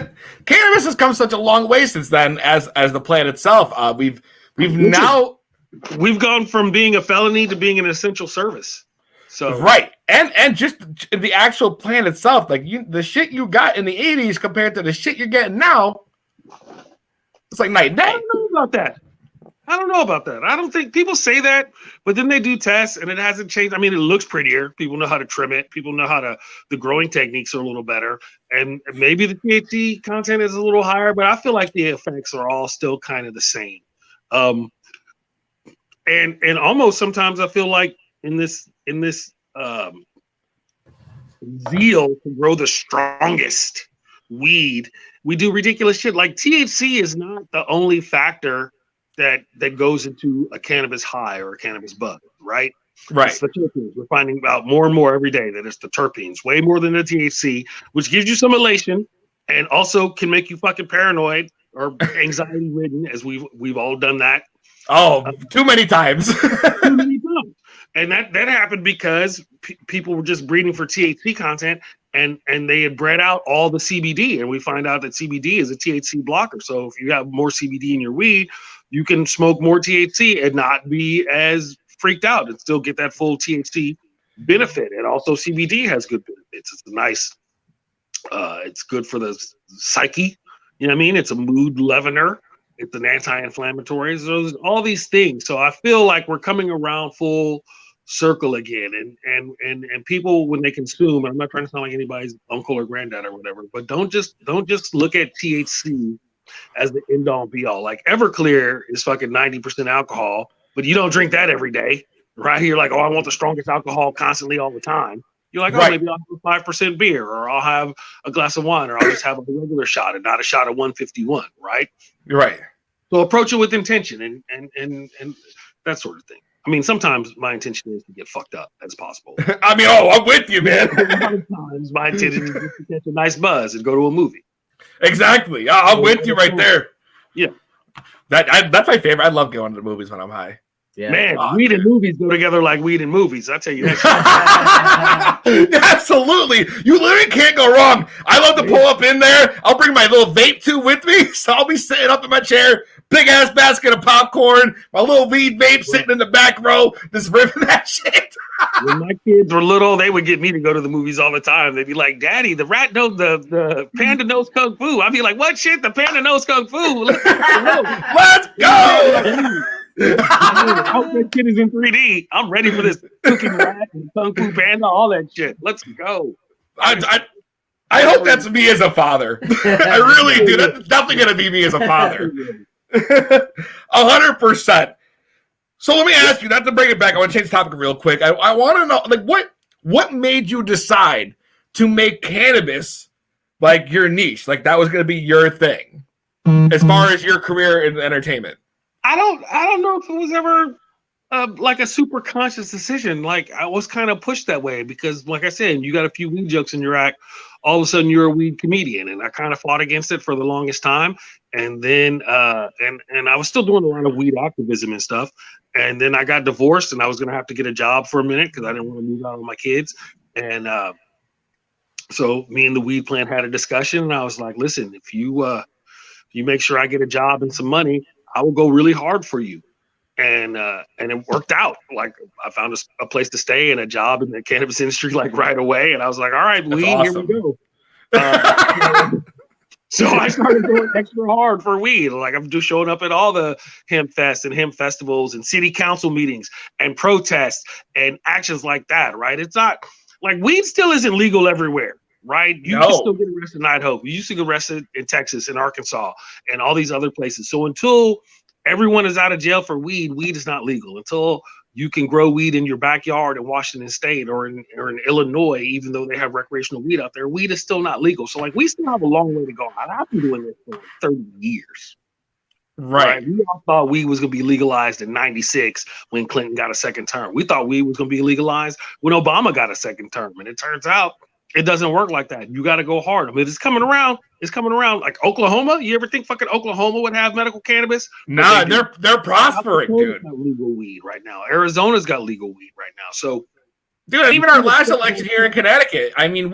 it. Cannabis has come such a long way since then, as the plant itself. We've gone from being a felony to being an essential service. So right, and just the actual plant itself, like the shit you got in the 80s compared to the shit you're getting now, it's like night and day. I don't know about that. I don't think people say that, but then they do tests and it hasn't changed. I mean, it looks prettier. People know how to trim it. People know the growing techniques are a little better. And maybe the THC content is a little higher, but I feel like the effects are all still kind of the same. And almost sometimes I feel like in this zeal to grow the strongest weed, we do ridiculous shit. Like THC is not the only factor that goes into a cannabis high or a cannabis bug, right? Right. It's the terpenes. We're finding out more and more every day that it's the terpenes, way more than the THC, which gives you some elation and also can make you fucking paranoid or anxiety ridden, as we've all done that. Oh, too many times. And that happened because people were just breeding for THC content, and they had bred out all the CBD, and we find out that CBD is a THC blocker. So if you have more CBD in your weed, you can smoke more THC and not be as freaked out and still get that full THC benefit. And also CBD has good benefits. It's a nice, it's good for the psyche. You know what I mean? It's a mood leavener. It's an anti-inflammatory. So there's all these things. So I feel like we're coming around full circle again. And people, when they consume, I'm not trying to sound like anybody's uncle or granddad or whatever, but don't just look at THC as the end all be all. Like Everclear is fucking 90% alcohol, but you don't drink that every day, right? You're like, oh, I want the strongest alcohol constantly all the time. You're like, oh, right. Maybe I'll have 5% beer, or I'll have a glass of wine, or I'll just have a regular shot and not a shot of 151, right? You're right. So approach it with intention and that sort of thing. I mean, sometimes my intention is to get fucked up as possible. I mean, I'm with you, man. Sometimes my intention is just to catch a nice buzz and go to a movie. Exactly. I'm with you right there. Yeah. That's my favorite. I love going to the movies when I'm high. Yeah. Man, weed and movies go together like weed and movies. I tell you that. Absolutely. You literally can't go wrong. I love to pull up in there. I'll bring my little vape tube with me. So I'll be sitting up in my chair, big ass basket of popcorn, my little weed vape sitting in the back row, just ripping that shit. When my kids were little, they would get me to go to the movies all the time. They'd be like, Daddy, the panda knows kung fu. I'd be like, what shit? The panda knows kung fu. Let's go. I hope that shit is in 3D. I'm ready for this cooking rat and kung fu panda, all that shit. Let's go. I hope that's me as a father. I really do. That's definitely going to be me as a father. 100%. So let me ask you, not to bring it back, I want to change the topic real quick. I want to know, like, what made you decide to make cannabis like your niche? Like that was going to be your thing as far as your career in entertainment? I don't know if it was ever like a super conscious decision. Like I was kind of pushed that way because, like I said, you got a few weed jokes in your act. All of a sudden, you're a weed comedian, and I kind of fought against it for the longest time. And then, and I was still doing a lot of weed activism and stuff. And then I got divorced, and I was gonna have to get a job for a minute because I didn't want to move out with my kids. And so me and the weed plant had a discussion, and I was like, "Listen, if you make sure I get a job and some money, I will go really hard for you." And it worked out. Like I found a place to stay and a job in the cannabis industry like right away. And I was like, all right, weed, awesome. Here we go. So I started going extra hard for weed. Like I'm just showing up at all the hemp fests and hemp festivals and city council meetings and protests and actions like that. Right. It's not like weed still isn't legal everywhere. Right. You can still get arrested in Idaho. You used to get arrested in Texas and Arkansas and all these other places. So until everyone is out of jail for weed, weed is not legal. Until you can grow weed in your backyard in Washington State or in Illinois, even though they have recreational weed out there, weed is still not legal. So like we still have a long way to go. I've been doing this for 30 years. Right. We all thought weed was going to be legalized in 96 when Clinton got a second term. We thought weed was going to be legalized when Obama got a second term. And it turns out it doesn't work like that. You got to go hard. I mean, it's coming around. It's coming around. Like Oklahoma. You ever think fucking Oklahoma would have medical cannabis? Nah, they're prospering, dude. Got legal weed right now. Arizona's got legal weed right now. So, dude, even our last election here in Connecticut, I mean,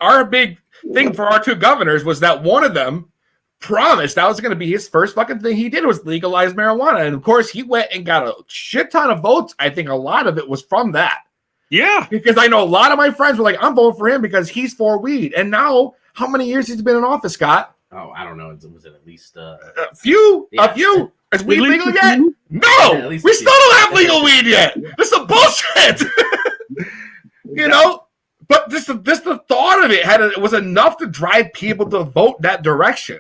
our big thing for our two governors was that one of them promised that was going to be his first fucking thing he did was legalize marijuana. And of course, he went and got a shit ton of votes. I think a lot of it was from that. Yeah, because I know a lot of my friends were like, I'm voting for him because he's for weed. And now, how many years he's been in office, Scott? Oh, I don't know. Was it at least a few? Yeah. A few? Is weed legal yet? No, yeah, we still don't have legal weed yet. This is some bullshit. You know, but just the thought of it was enough to drive people to vote that direction.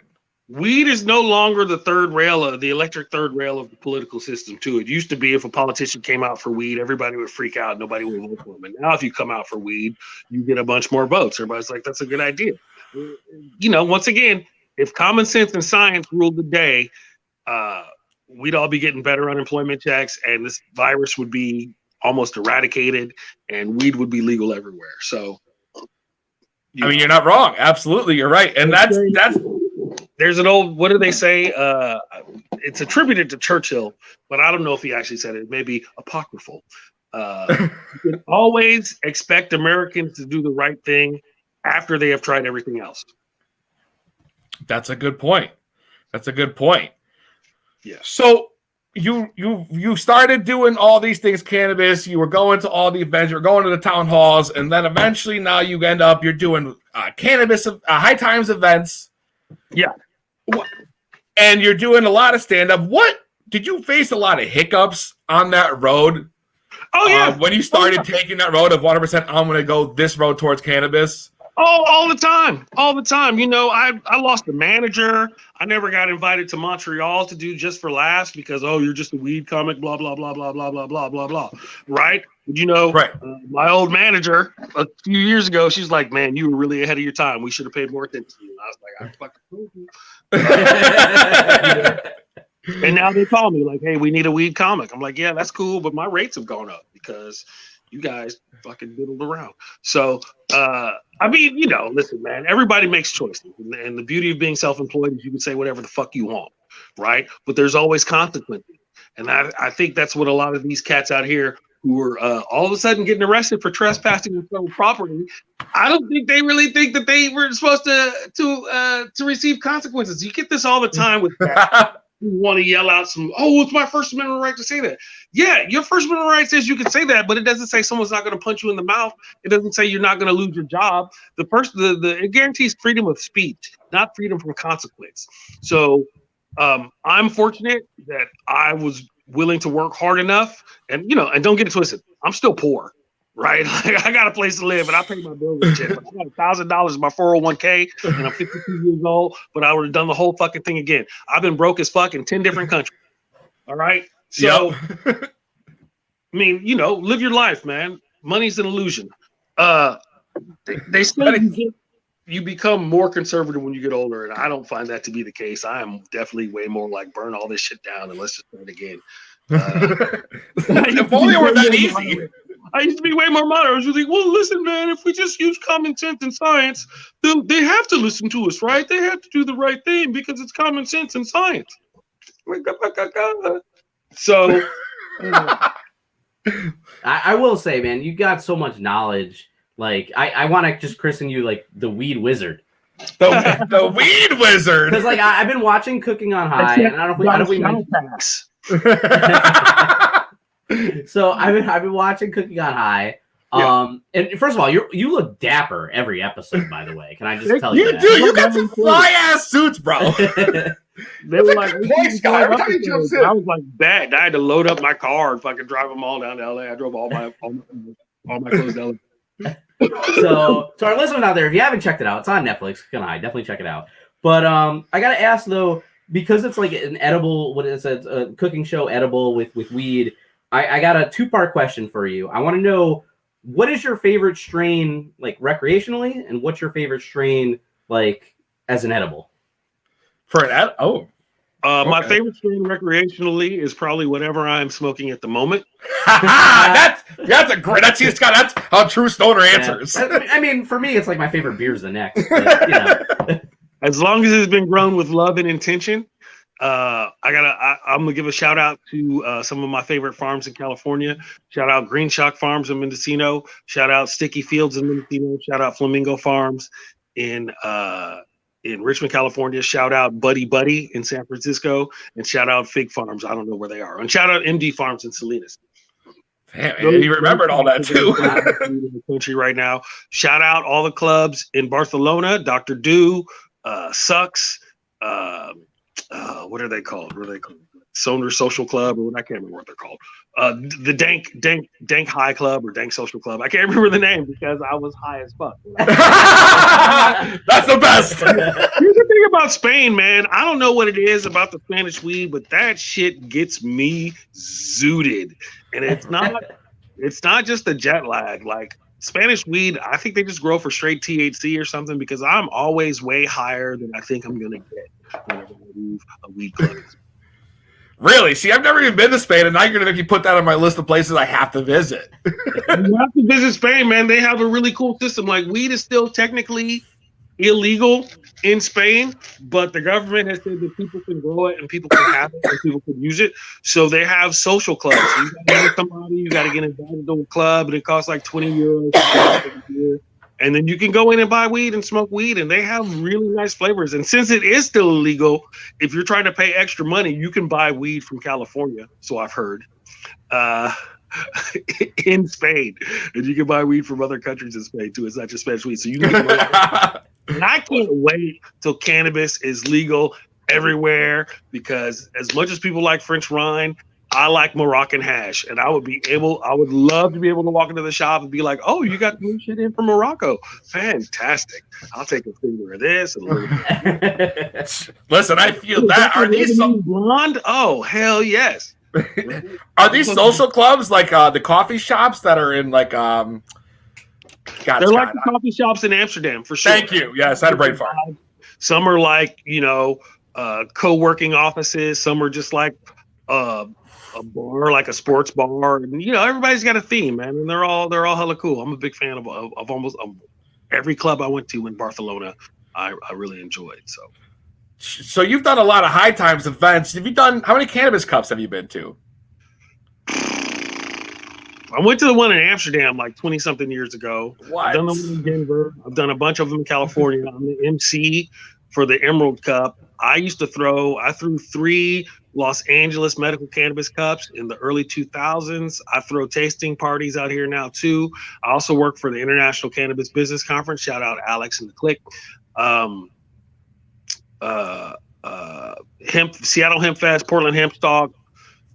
Weed is no longer the electric third rail of the political system, too. It used to be if a politician came out for weed, everybody would freak out. Nobody would vote for him. And now if you come out for weed, you get a bunch more votes. Everybody's like, that's a good idea. You know, once again, if common sense and science ruled the day, we'd all be getting better unemployment checks and this virus would be almost eradicated and weed would be legal everywhere. So, I mean, you're not wrong. Absolutely. You're right. And that's. There's an old, what do they say? it's attributed to Churchill, but I don't know if he actually said it. It may be apocryphal. You can always expect Americans to do the right thing after they have tried everything else. That's a good point. Yeah. So you started doing all these things, cannabis. You were going to all the events. You were going to the town halls, and then eventually now you're doing cannabis high times events. Yeah. And you're doing a lot of stand up. What did you face a lot of hiccups on that road? Oh yeah. When you started taking that road of 100%, I'm going to go this road towards cannabis. Oh, all the time. You know, I lost a manager. I never got invited to Montreal to do Just for Laughs because, you're just a weed comic, blah, blah, blah, blah, blah, blah, blah, blah, blah. Right? You know, right. My old manager a few years ago, she's like, man, you were really ahead of your time. We should have paid more attention to you. And I was like, I fucking told you. And now they call me like, hey, we need a weed comic. I'm like, yeah, that's cool. But my rates have gone up because you guys fucking diddled around. So, I mean, you know, listen, man, everybody makes choices. And the beauty of being self-employed is you can say whatever the fuck you want, right? But there's always consequences. And I think that's what a lot of these cats out here who are all of a sudden getting arrested for trespassing with stolen property, I don't think they really think that they were supposed to receive consequences. You get this all the time with that. You want to yell out it's my First Amendment right to say that. Yeah, your First Amendment right says you can say that, but it doesn't say someone's not going to punch you in the mouth. It doesn't say you're not going to lose your job. It guarantees freedom of speech, not freedom from consequence. So I'm fortunate that I was willing to work hard enough, and and don't get it twisted, I'm still poor. Right, like, I got a place to live, and I pay my bills and shit. But I got $1,000 in my 401k, and I'm 52 years old. But I would have done the whole fucking thing again. I've been broke as fuck in 10 different countries. All right, so I mean, live your life, man. Money's an illusion. They say you become more conservative when you get older, and I don't find that to be the case. I am definitely way more like burn all this shit down and let's just start again. If only it were that easy. I used to be way more moderate. I was like, well, listen, man, if we just use common sense and science, then they have to listen to us, right? They have to do the right thing because it's common sense and science. So, I will say, man, you got so much knowledge. Like, I want to just christen you like the weed wizard. The weed wizard. Because like I've been watching Cooking on High, and I don't know if we So I've been watching Cooking on High. And first of all, you look dapper every episode, by the way. Can I just tell you that? You do. You got some fly ass suits, bro. They were like, I was like, bad. I had to load up my car and fucking drive them all down to LA. I drove all my clothes down. So our listeners out there, if you haven't checked it out, it's on Netflix. Cooking on High, definitely check it out. But I gotta ask though, because it's like an edible, a cooking show, edible with weed. I got a 2-part question for you. I want to know, what is your favorite strain, like recreationally, and what's your favorite strain, like as an edible? For an edible? My favorite strain recreationally is probably whatever I'm smoking at the moment. that's a great. That's how true stoner answers. I mean, for me, it's like my favorite beer is the next. But, As long as it's been grown with love and intention. I'm gonna give a shout out to some of my favorite farms in California. Shout out Green Shock Farms in Mendocino. Shout out Sticky Fields in Mendocino. Shout out Flamingo Farms in Richmond, California. Shout out Buddy Buddy in San Francisco, and shout out Fig Farms. I don't know where they are. And shout out MD Farms in Salinas. Damn, man, you remembered all that too. In the country right now. Shout out all the clubs in Barcelona. Dr. Do, Sucks. What are they called? Soner Social Club, or I can't remember what they're called. The Dank High Club or Dank Social Club. I can't remember the name because I was high as fuck. That's the best. Here's the thing about Spain, man. I don't know what it is about the Spanish weed, but that shit gets me zooted. And it's not just the jet lag. Like Spanish weed, I think they just grow for straight THC or something, because I'm always way higher than I think I'm gonna get whenever I leave a weed club. Really? See, I've never even been to Spain, and now you're going to make me put that on my list of places I have to visit. You have to visit Spain, man. They have a really cool system. Like, weed is still technically illegal in Spain, but the government has said that people can grow it and people can have it and people can use it. So they have social clubs. So you got to know somebody, you got to get invited to a club, and it costs like 20 euros a year. And then you can go in and buy weed and smoke weed, and they have really nice flavors. And since it is still illegal, if you're trying to pay extra money, you can buy weed from California. So I've heard. In Spain, and you can buy weed from other countries in Spain too. It's not just Spanish weed. So you know, and I can't wait till cannabis is legal everywhere, because as much as people like French rind, I like Moroccan hash, and I would love to be able to walk into the shop and be like, "Oh, you got new shit in from Morocco? Fantastic! I'll take a finger of this." And a little bit. Listen, I feel that. Are these blonde? Oh, hell yes. Are these social clubs like the coffee shops that are in like they're like the coffee shops in Amsterdam for sure. Thank you. Yes, I had a brain fart. Some are like, co-working offices. Some are just like a bar, like a sports bar. And everybody's got a theme, man, and they're all hella cool. I'm a big fan of almost every club I went to in Barcelona. I really enjoyed. So you've done a lot of High Times events. How many cannabis cups have you been to? I went to the one in Amsterdam like 20 something years ago. What? I've done the one in Denver. I've done a bunch of them in California. I'm the MC for the Emerald Cup. I threw 3 Los Angeles medical cannabis cups in the early 2000s. I throw tasting parties out here now too. I also work for the International Cannabis Business Conference. Shout out Alex and the Click. Seattle Hemp Fest, Portland Hemp Stalk.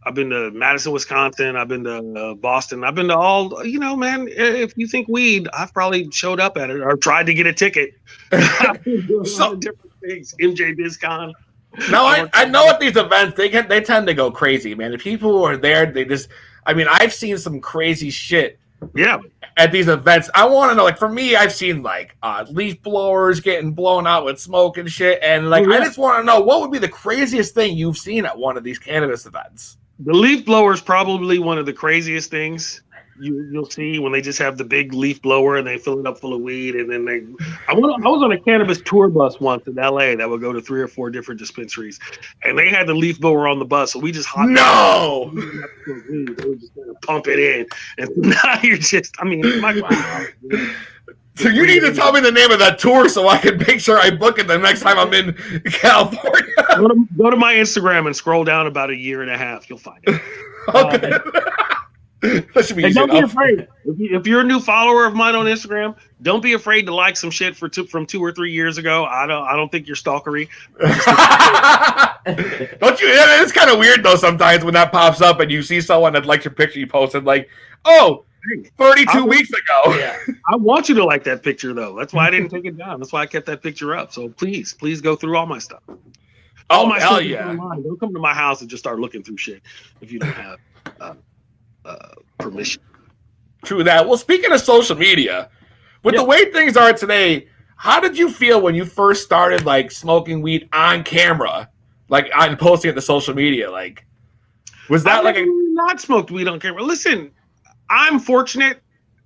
I've been to Madison, Wisconsin. I've been to Boston. I've been to all, man, if you think weed, I've probably showed up at it or tried to get a ticket. I've been doing a lot of different things. MJ BizCon. No, I know at these events, they tend to go crazy, man. If people who are there, I've seen some crazy shit. Yeah. At these events, I want to know, like, for me, I've seen like leaf blowers getting blown out with smoke and shit, and I just want to know what would be the craziest thing you've seen at one of these cannabis events. The leaf blower is probably one of the craziest things you'll see when they just have the big leaf blower and they fill it up full of weed, and then I was on a cannabis tour bus once in LA that would go to 3 or 4 different dispensaries, and they had the leaf blower on the bus, so we just hopped no. We were just gonna pump it in, and now you're just, wow. So you need to tell me the name of that tour so I can make sure I book it the next time I'm in California. Go to my Instagram and scroll down about a year and a half. You'll find it. Okay. That should be easy don't enough. Be afraid. If you're a new follower of mine on Instagram, don't be afraid to like some shit from 2 or 3 years ago. I don't think you're stalkery. Don't you? It's kind of weird though sometimes when that pops up and you see someone that likes your picture you posted, like, oh, 32 weeks ago. Yeah. I want you to like that picture though. That's why I didn't take it down. That's why I kept that picture up. So please go through all my stuff. All my hell stuff yeah! online. Don't come to my house and just start looking through shit if you don't have permission. True that. Well, speaking of social media, with the way things are today, how did you feel when you first started like smoking weed on camera, like on posting it to social media? Like, was that I've not smoked weed on camera? Listen, I'm fortunate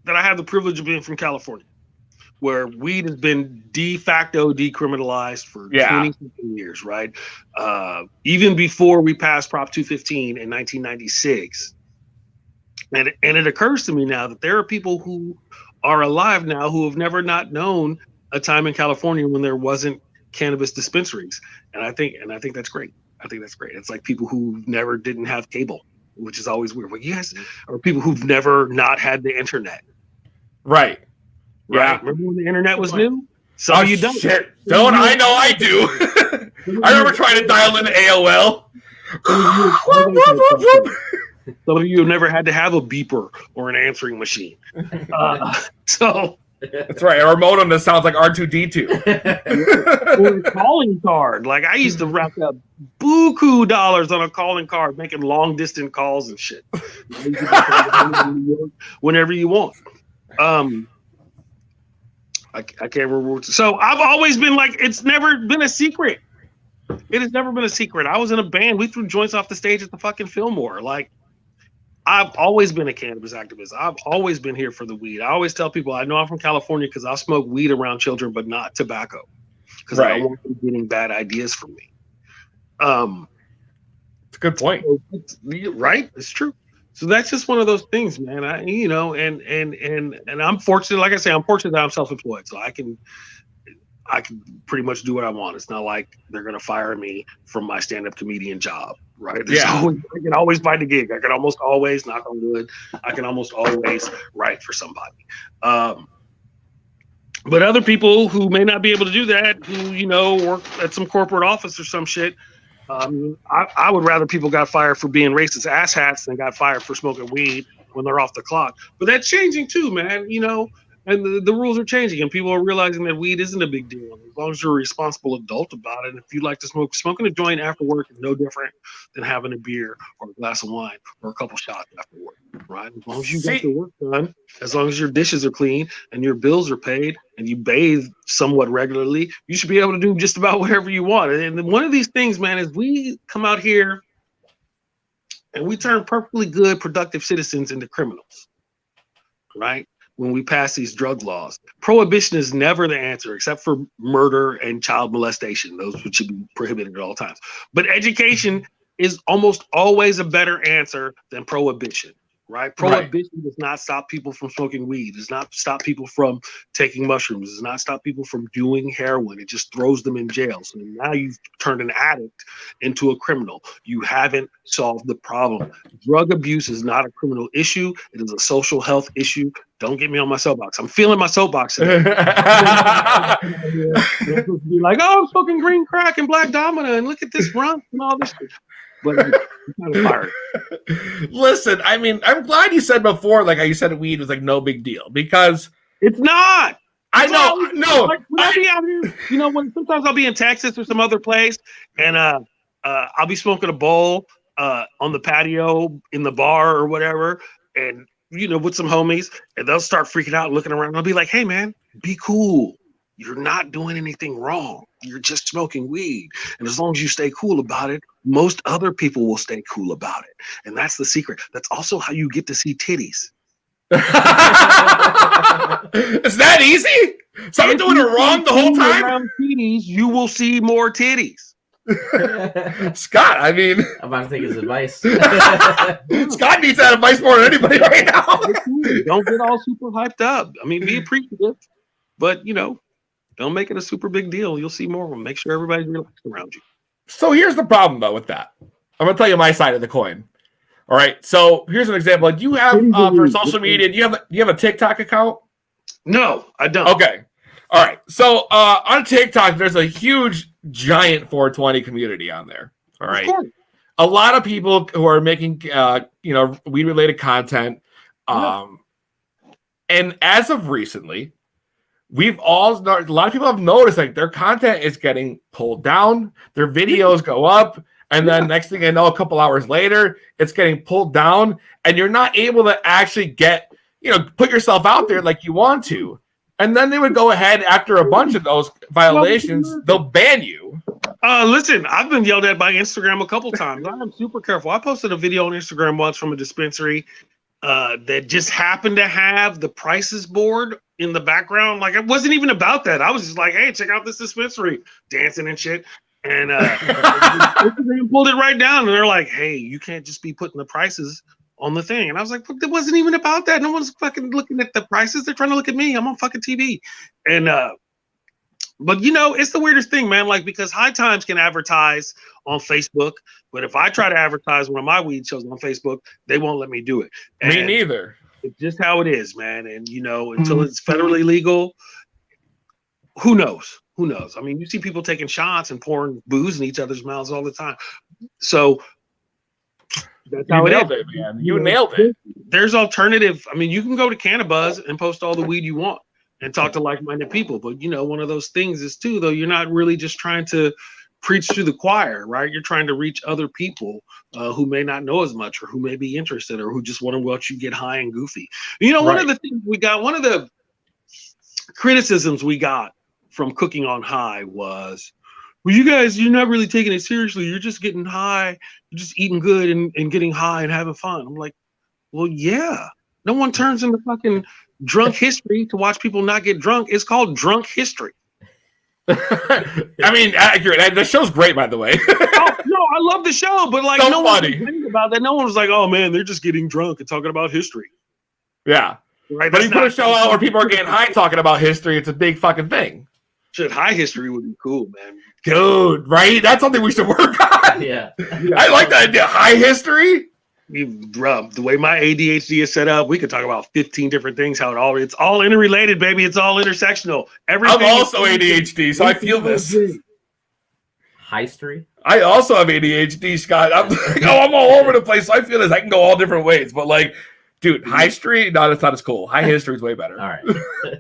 that I have the privilege of being from California, where weed has been de facto decriminalized for 20 years, right? Even before we passed Prop 215 in 1996. And it occurs to me now that there are people who are alive now who have never not known a time in California when there wasn't cannabis dispensaries. And I think that's great. I think that's great. It's like people who never didn't have cable, which is always weird. But yes, or people who've never not had the internet. Right. Yeah. Remember when the internet was new? Some of you don't. Shit. Don't I know I do. I remember trying to dial into AOL. Some of you have never had to have a beeper or an answering machine. So that's right. A modem that sounds like R2D2. Or a calling card. Like I used to rack up buku dollars on a calling card, making long distance calls and shit. Whenever you want. I can't remember. So I've always been like, it's never been a secret. It has never been a secret. I was in a band. We threw joints off the stage at the fucking Fillmore. Like, I've always been a cannabis activist. I've always been here for the weed. I always tell people I know I'm from California because I'll smoke weed around children, but not tobacco, because I don't want them getting bad ideas from me. It's a good point. Right? It's true. So that's just one of those things, man. And I'm fortunate. Like I say, I'm fortunate that I'm self-employed, so I can pretty much do what I want. It's not like they're gonna fire me from my stand-up comedian job, right? I can always find a gig. I can almost always, knock on wood, I can almost always write for somebody. But other people who may not be able to do that, who work at some corporate office or some shit, I would rather people got fired for being racist asshats than got fired for smoking weed when they're off the clock. But that's changing too, man. And the rules are changing, and people are realizing that weed isn't a big deal as long as you're a responsible adult about it. And if you like to smoking a joint after work is no different than having a beer or a glass of wine or a couple shots after work, right? As long as you get your work done, as long as your dishes are clean and your bills are paid and you bathe somewhat regularly, you should be able to do just about whatever you want. And one of these things, man, is we come out here and we turn perfectly good, productive citizens into criminals, right? When we pass these drug laws. Prohibition is never the answer, except for murder and child molestation. Those should be prohibited at all times. But education is almost always a better answer than prohibition, right? Prohibition does not stop people from smoking weed. It does not stop people from taking mushrooms. It does not stop people from doing heroin. It just throws them in jail. So now you've turned an addict into a criminal. You haven't solved the problem. Drug abuse is not a criminal issue. It is a social health issue. Don't get me on my soapbox. I'm feeling my soapbox today. Be like, oh, I'm smoking green crack and black domina, and look at this run and all this shit. But I'm kind of fired. Listen, I mean, I'm glad you said before, like how you said weed was like no big deal, because it's not. I know, no. Like, when I be out here, when sometimes I'll be in Texas or some other place, and I'll be smoking a bowl on the patio in the bar or whatever, and with some homies, and they'll start freaking out and looking around. And I'll be like, hey, man, be cool. You're not doing anything wrong. You're just smoking weed. And as long as you stay cool about it, most other people will stay cool about it. And that's the secret. That's also how you get to see titties. Is that easy? So I'm doing it wrong the whole time? Around titties, you will see more titties. Scott, I mean, I'm about to take his advice. Scott needs that advice more than anybody right now. Don't get all super hyped up. I mean, be appreciative, but don't make it a super big deal. You'll see more of them. Make sure everybody's relaxed around you. So here's the problem, though, with that. I'm gonna tell you my side of the coin. All right. So here's an example. Do you have for social media? Do you have a TikTok account? No, I don't. Okay. All right. So on TikTok, there's a huge, giant 420 community on there. All right. A lot of people who are making weed-related content. And as of recently, a lot of people have noticed like their content is getting pulled down. Their videos go up, and then next thing I know, a couple hours later, it's getting pulled down, and you're not able to actually put yourself out there like you want to. And then they would go ahead after a bunch of those violations, they'll ban you. Listen, I've been yelled at by Instagram a couple times. I'm super careful. I posted a video on Instagram once from a dispensary that just happened to have the prices board in the background. Like, it wasn't even about that. I was just like, hey, check out this dispensary, dancing and shit. And Instagram pulled it right down, and they're like, hey, you can't just be putting the prices on the thing. And I was like, but it wasn't even about that. No one's fucking looking at the prices. They're trying to look at me. I'm on fucking TV. And but it's the weirdest thing, man. Like, because High Times can advertise on Facebook, but if I try to advertise one of my weed shows on Facebook, they won't let me do it. And me neither. It's just how it is, man. And until it's federally legal, who knows? Who knows? I mean, you see people taking shots and pouring booze in each other's mouths all the time. So that's how nailed it, man. You nailed it. There's alternative. I mean, you can go to Cannabuzz and post all the weed you want and talk to like-minded people. But one of those things is too, though, you're not really just trying to preach to the choir, right? You're trying to reach other people who may not know as much, or who may be interested, or who just want to watch you get high and goofy. One of the things we got, one of the criticisms we got from Cooking on High was, well, you guys, you're not really taking it seriously. You're just getting high. You're just eating good and getting high and having fun. I'm like, Well, yeah. No one turns into fucking drunk history to watch people not get drunk. It's called drunk history. I mean, accurate. The show's great, by the way. Oh, no, I love the show, but like So no funny. one complained about that. No one was like, "Oh man, they're just getting drunk and talking about history." Yeah. Right? But That's you put a not- show out where people are getting high talking about history, it's a big fucking thing. Shit, high history would be cool, man. Dude, right? That's something we should work on. Yeah. I like that idea. High history? The way my ADHD is set up, we could talk about 15 different things. It's all interrelated, baby. It's all intersectional. Everything. I'm also ADHD, so I feel this. History. I also have ADHD, Scott. I'm all over the place. So I feel this. I can go all different ways. But like, dude, high street, no, that's not as cool. High history is way better. All right.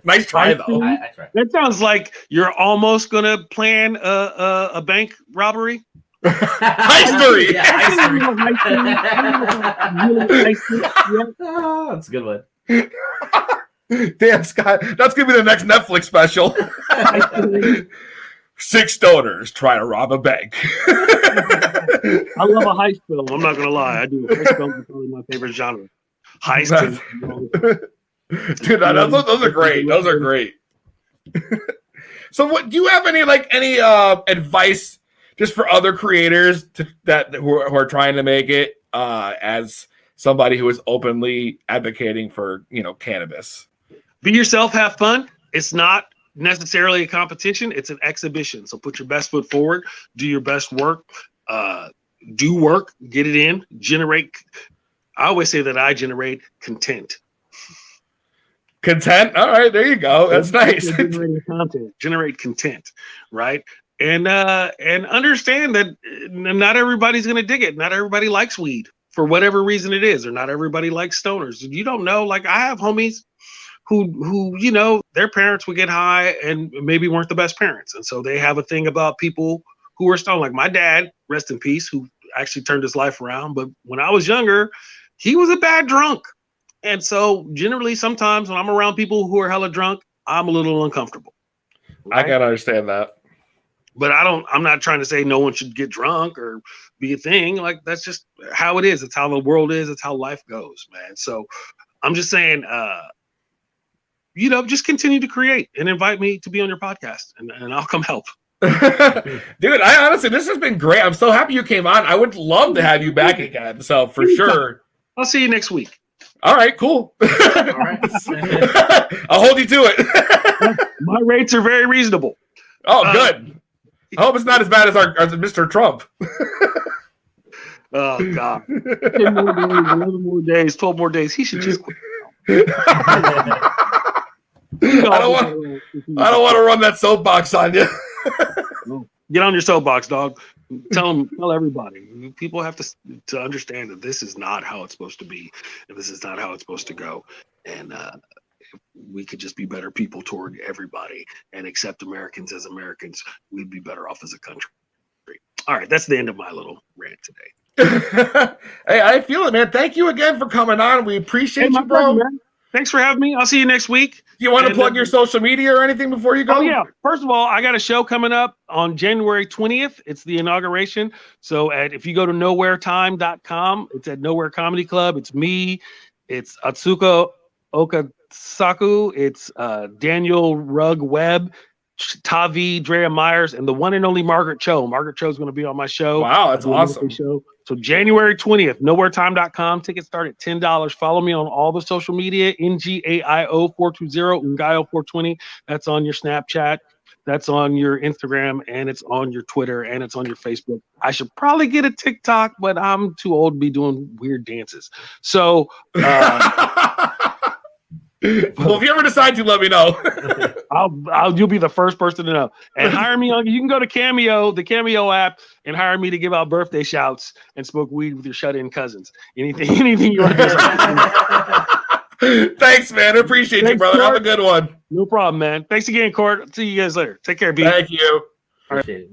Nice try, though. I tried. That sounds like you're almost gonna plan a bank robbery. History. Yeah, history. Oh, that's a good one. Damn, Scott. That's going to be the next Netflix special. 6 stoners try to rob a bank. I love a heist film. I'm not gonna lie. I do. Heist films are probably my favorite genre. Heist. Dude, those are great. Those are great. So, what do you have any advice just for other creators who are trying to make it as somebody who is openly advocating for cannabis? Be yourself. Have fun. It's not necessarily a competition. It's an exhibition. So put your best foot forward. Do your best work. Do work. Get it in. Generate. I always say that I generate content. Content. All right, there you go. That's nice. Generating content. Generate content. Right. And understand that not everybody's going to dig it. Not everybody likes weed for whatever reason it is, or not everybody likes stoners. You don't know. Like, I have homies who their parents would get high and maybe weren't the best parents, and so they have a thing about people who are stoned. Like my dad, rest in peace, who actually turned his life around. But when I was younger, he was a bad drunk, and so generally, sometimes when I'm around people who are hella drunk, I'm a little uncomfortable. I gotta understand that. But I'm not trying to say no one should get drunk or be a thing. Like, that's just how it is. It's how the world is. It's how life goes, man. So I'm just saying, just continue to create and invite me to be on your podcast, and I'll come help. Dude, I honestly, this has been great. I'm so happy you came on. I would love to have you back again. So for sure. I'll see you next week. All right, cool. All right. I'll hold you to it. My rates are very reasonable. Oh, good. I hope it's not as bad as as Mr. Trump. Oh, God. 10 more days, 11 more days, 12 more days. He should just quit. I don't want to run that soapbox on you. Get on your soapbox, dog. Tell everybody. People have to understand that this is not how it's supposed to be, and this is not how it's supposed to go. And if we could just be better people toward everybody and accept Americans as Americans, we'd be better off as a country. All right, that's the end of my little rant today. Hey, I feel it, man. Thank you again for coming on. We appreciate you, bro. Pleasure, man. Thanks for having me. I'll see you next week. Do you want to plug your social media or anything before you go? Oh, yeah. First of all, I got a show coming up on January 20th. It's the inauguration. So if you go to nowheretime.com, it's at Nowhere Comedy Club. It's me. It's Atsuko Okasaku. It's Daniel Rugg Webb, Tavi, Drea Myers, and the one and only Margaret Cho. Margaret Cho is going to be on my show. Wow, that's awesome. Show. So January 20th, nowheretime.com. Tickets start at $10. Follow me on all the social media, NGAIO420, Ngaio420. That's on your Snapchat. That's on your Instagram, and it's on your Twitter, and it's on your Facebook. I should probably get a TikTok, but I'm too old to be doing weird dances. So well, if you ever decide to, let me know. You'll be the first person to know. And hire me on. You can go to Cameo, the Cameo app, and hire me to give out birthday shouts and smoke weed with your shut-in cousins. Anything you want to do. Thanks, man. I appreciate you, brother. Court. Have a good one. No problem, man. Thanks again, Court. See you guys later. Take care, B. Thank you. Appreciate it.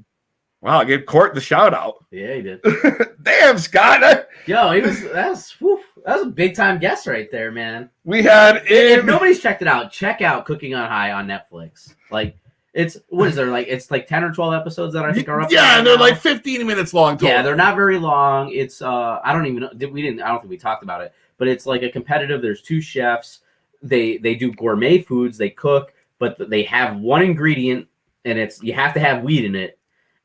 Wow, I gave Court the shout out. Yeah, he did. Damn, Scott. Yo, that was a big time guest right there, man. We had If nobody's checked it out, check out Cooking on High on Netflix. Like, It's what is there like? It's like 10 or 12 episodes that I think are up. Yeah, and they're now. like 15 minutes long. Total. Yeah, they're not very long. It's I don't even know. I don't think we talked about it, but it's like a competitive. There's 2 chefs. They do gourmet foods. They cook, but they have one ingredient, and it's you have to have weed in it.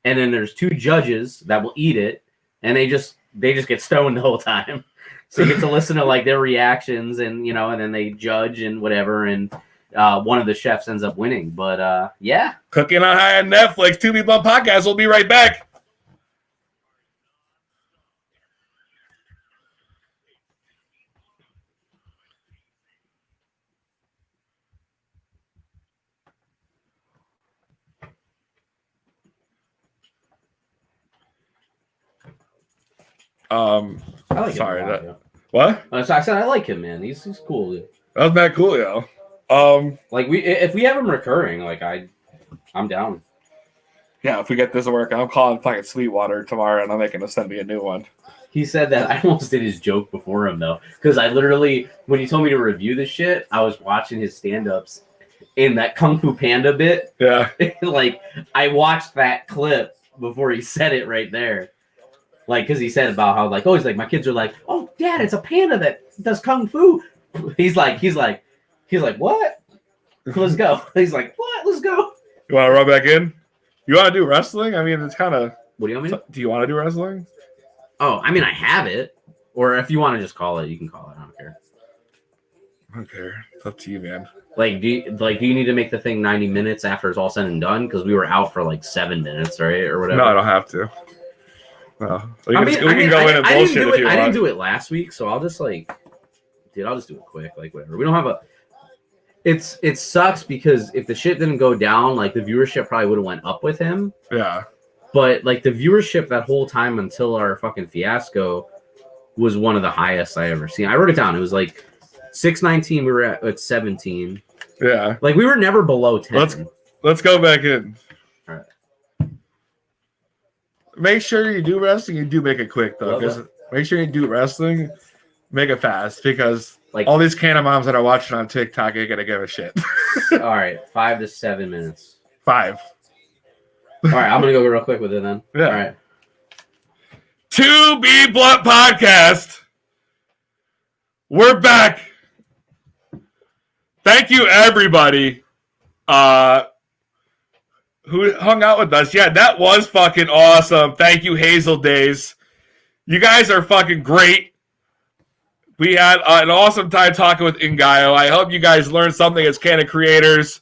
And then there's 2 judges that will eat it, and they just get stoned the whole time. So you get to listen to like their reactions, and and then they judge and whatever, and one of the chefs ends up winning. But yeah, Cooking on High on Netflix. 2B Blunt Podcast. We'll be right back. I like Sorry, him. that what? So I said I like him, man. He's cool. Dude. That was not cool, yo. Like if we have him recurring, like I'm down. Yeah, if we get this to work, I'm calling fucking Sweetwater tomorrow, and I'm making him send me a new one. He said that I almost did his joke before him though, because I literally, when he told me to review this shit, I was watching his stand-ups in that Kung Fu Panda bit. Yeah, like I watched that clip before he said it right there. Like, because he said about how like, oh, he's like, my kids are like, oh, Dad, it's a panda that does kung fu. He's like, what? Let's go. He's like, what? Let's go. you want to rub back in? You want to do wrestling? I mean, it's kind of. What do you mean? Do you want to do wrestling? Oh, I mean, I have it. Or if you want to just call it, you can call it. I don't care. I don't care. It's up to you, man. Like, do you need to make the thing 90 minutes after it's all said and done? Because we were out for like 7 minutes, right, or whatever. No, I don't have to. No, we can go in and I bullshit if you want. I didn't do it last week, so I'll just like, dude, I'll just do it quick, like whatever. We don't have a. It sucks because if the shit didn't go down, like the viewership probably would have went up with him. Yeah. But like the viewership that whole time until our fucking fiasco was one of the highest I ever seen. I wrote it down. It was like 619. We were at 17. Yeah. Like we were never below 10. Let's go back in. All right. Make sure you do wrestling. You do make it quick though. Because make sure you do wrestling. Make it fast because like all these can of moms that are watching on TikTok ain't gonna give a shit. All right, 5 to 7 minutes. 5. All right, I'm gonna go real quick with it then. Yeah. All right. 2B Blunt Podcast. We're back. Thank you, everybody who hung out with us. Yeah, that was fucking awesome. Thank you, Hazel Days. You guys are fucking great. We had an awesome time talking with Ngaio. I hope you guys learned something as canon creators.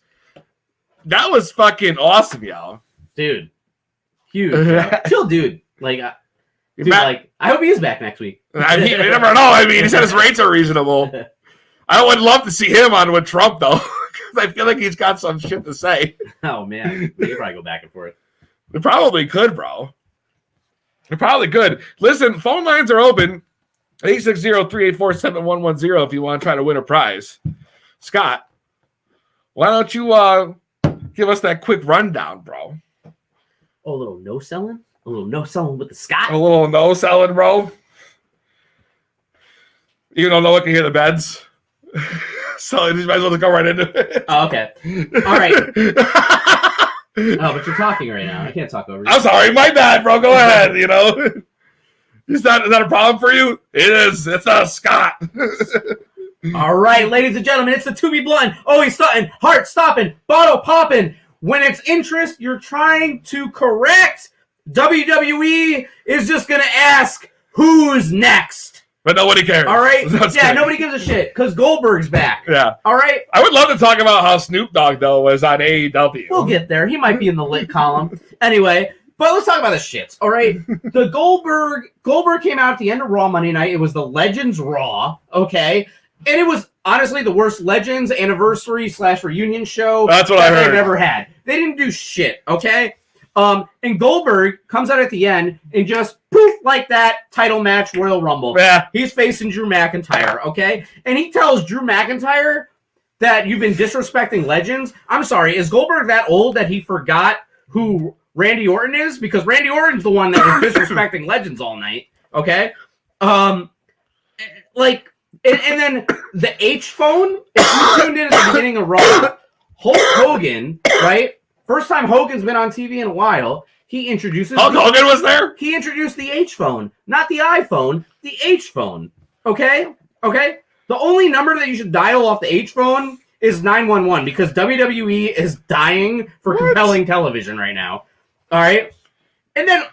That was fucking awesome, y'all. Dude. Huge. Chill, dude. Like, dude, like, I hope he is back next week. I mean, you never know. I mean, he said his rates are reasonable. I would love to see him on with Trump, though, because I feel like he's got some shit to say. Oh, man. They could probably go back and forth. They probably could, bro. They probably could. Listen, phone lines are open. 860-384-7110 if you want to try to win a prize. Scott, why don't you give us that quick rundown, bro? Oh, a little no selling? A little no selling with the Scott? A little no selling, bro. You don't know what can hear the beds. So you might as well go right into it. Oh, okay. All right. Oh, but you're talking right now. I can't talk over you. I'm sorry. My bad, bro. Go ahead, you know. Is that a problem for you? It is. It's not Scott. All right, ladies and gentlemen, it's the 2B Blunt. Always starting, heart stopping, bottle popping. When it's interest you're trying to correct, WWE is just going to ask, who's next? But nobody cares. All right? Yeah, nobody gives a shit because Goldberg's back. Yeah. All right? I would love to talk about how Snoop Dogg, though, was on AEW. We'll get there. He might be in the lit column. Anyway, but let's talk about the shits, all right? The Goldberg came out at the end of Raw Monday night. It was the Legends Raw, okay? And it was honestly the worst Legends anniversary / reunion show That's what I heard. they've ever had. They didn't do shit, okay? And Goldberg comes out at the end and just poof like that, title match, Royal Rumble. Yeah. He's facing Drew McIntyre, okay? And he tells Drew McIntyre that you've been disrespecting Legends. I'm sorry, is Goldberg that old that he forgot who Randy Orton is? Because Randy Orton's the one that was disrespecting Legends all night, okay? Like, and then the H phone, if you tuned in at the beginning of Raw, Hulk Hogan, right, First time Hogan's been on TV in a while. He introduces. Hulk Hogan was there? He introduced the H phone, not the iPhone, the H phone. Okay? Okay? The only number that you should dial off the H phone is 911 because WWE is dying for compelling television right now. All right? And then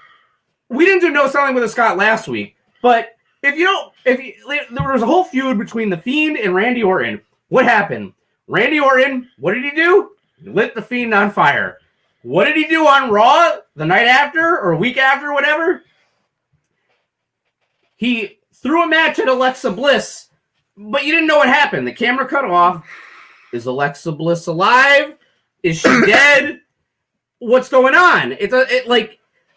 we didn't do No Selling with a Scott last week, but there was a whole feud between The Fiend and Randy Orton. What happened? Randy Orton, what did he do? He lit The Fiend on fire. What did he do on Raw the night after or a week after, whatever? He threw a match at Alexa Bliss, but you didn't know what happened. The camera cut off. Is Alexa Bliss alive? Is she dead? What's going on?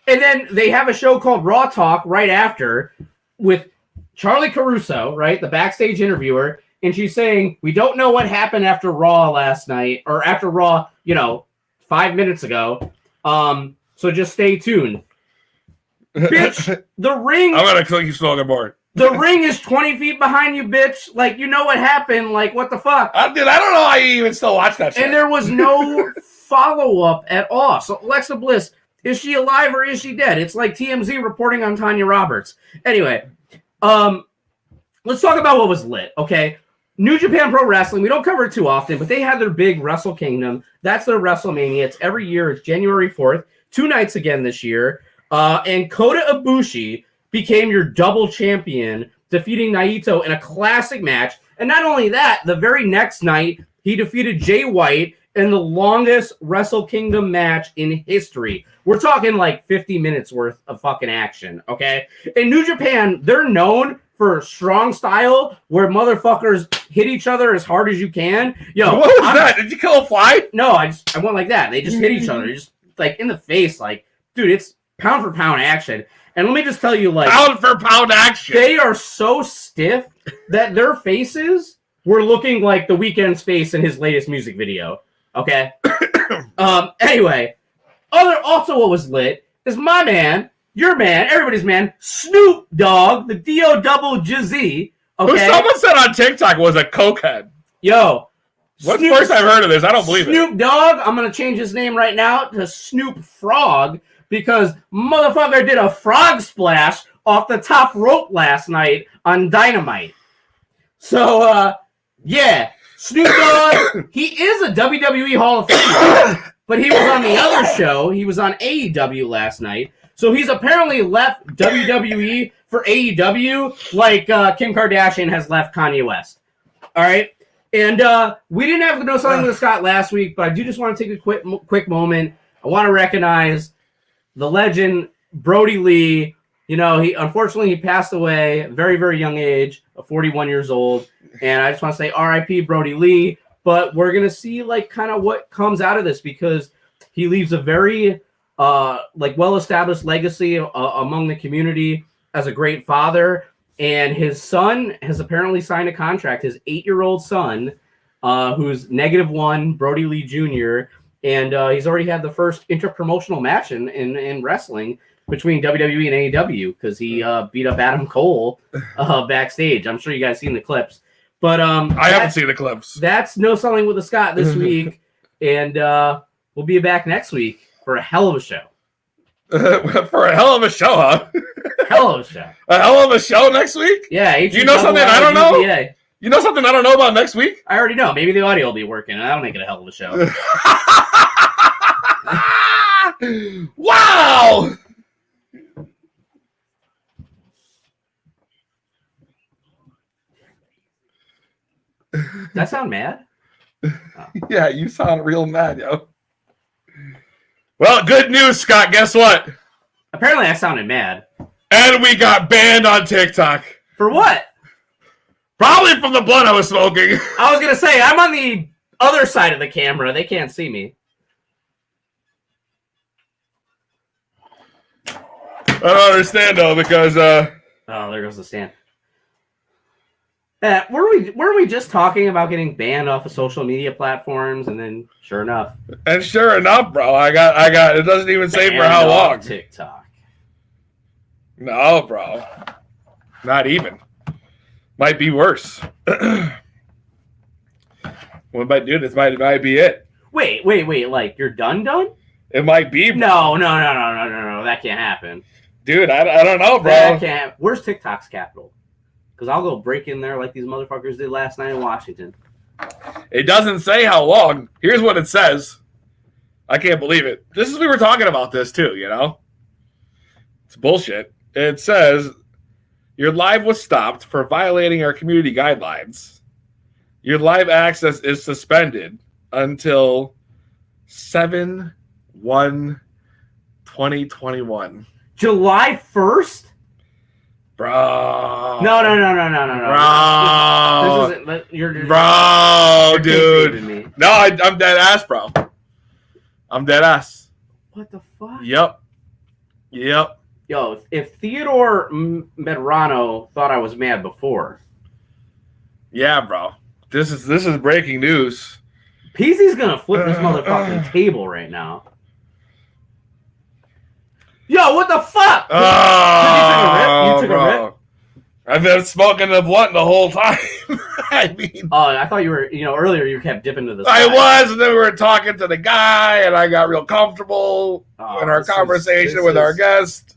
And then they have a show called Raw Talk right after with Charlie Caruso, right, the backstage interviewer, and she's saying, we don't know what happened after Raw last night, or after Raw, 5 minutes ago. So just stay tuned. Bitch, the ring... I'm going to click you smoking board. The ring is 20 feet behind you, bitch. Like, you know what happened. Like, what the fuck? Dude, I don't know how you even still watch that shit. And there was no follow-up at all. So, Alexa Bliss, is she alive or is she dead? It's like TMZ reporting on Tanya Roberts. Anyway, let's talk about what was lit, okay? New Japan Pro Wrestling, we don't cover it too often, but they had their big Wrestle Kingdom. That's their WrestleMania. It's every year. It's January 4th. 2 nights again this year. And Kota Ibushi became your double champion, defeating Naito in a classic match. And not only that, the very next night, he defeated Jay White in the longest Wrestle Kingdom match in history. We're talking like 50 minutes worth of fucking action, okay? In New Japan, they're known for strong style where motherfuckers hit each other as hard as you can. What was that? Did you kill a fly? No, I went like that. They just hit each other. Just like in the face. Like, dude, it's pound for pound action. And let me just tell you, like, pound for pound action. They are so stiff that their faces were looking like The Weeknd's face in his latest music video. Okay. Anyway, also what was lit is my man, your man, everybody's man, Snoop Dogg, the D-O-double-G-Z. Okay. Who someone said on TikTok was a cokehead. Yo. What's the first I've heard of this? I don't believe it. Snoop Dogg, I'm going to change his name right now to Snoop Frog because motherfucker did a frog splash off the top rope last night on Dynamite. So, yeah, Snoop Dogg, he is a WWE Hall of Famer, but he was on the other show. He was on AEW last night. So he's apparently left WWE for AEW like Kim Kardashian has left Kanye West. All right? And we didn't have No Selling with Scott last week, but I do just want to take a quick moment. I want to recognize the legend, Brody Lee. Unfortunately he passed away at a very, very young age of 41 years old. And I just want to say R.I.P. Brody Lee. But we're going to see like kind of what comes out of this because he leaves a very well-established legacy among the community as a great father. And his son has apparently signed a contract, his 8-year-old son, who's -1, Brody Lee Jr., and he's already had the first interpromotional match in wrestling between WWE and AEW because he beat up Adam Cole backstage. I'm sure you guys seen the clips. But I haven't seen the clips. That's No Selling with a Scott this week, and we'll be back next week for a hell of a show. For a hell of a show, huh? Hell of a show. A hell of a show next week? Yeah. You know something I don't know? You know something I don't know about next week? I already know. Maybe the audio will be working. That'll make it a hell of a show. Wow! That sound mad? Oh. Yeah, you sound real mad, yo. Well, good news, Scott. Guess what? Apparently I sounded mad. And we got banned on TikTok. For what? Probably from the blunt I was smoking. I was going to say, I'm on the other side of the camera. They can't see me. I don't understand, though, because... Oh, there goes the stand. Were we just talking about getting banned off of social media platforms, and then sure enough. And sure enough, bro, I got it doesn't even say for how long. TikTok. No, bro. Not even. Might be worse. We might do this. Might be it. Wait. Like you're done? It might be. No. That can't happen. Dude, I don't know, bro. That can't. Where's TikTok's capital? Because I'll go break in there like these motherfuckers did last night in Washington. It doesn't say how long. Here's what it says. I can't believe it. We were talking about this too, you know? It's bullshit. It says, your live was stopped for violating our community guidelines. Your live access is suspended until 7/1/2021. July 1st? Bro. No. Bro. This isn't. You're Dude. Me. No, I'm dead ass, bro. I'm dead ass. What the fuck? Yep. Yo, if Theodore Medrano thought I was mad before. Yeah, bro. This is breaking news. Peasy's gonna flip this motherfucking table right now. Yo, what the fuck? You took a rip? I've been smoking the blunt the whole time. I mean, I thought you were, earlier you kept dipping to the I side. was, and then we were talking to the guy, and I got real comfortable in our conversation with our guest.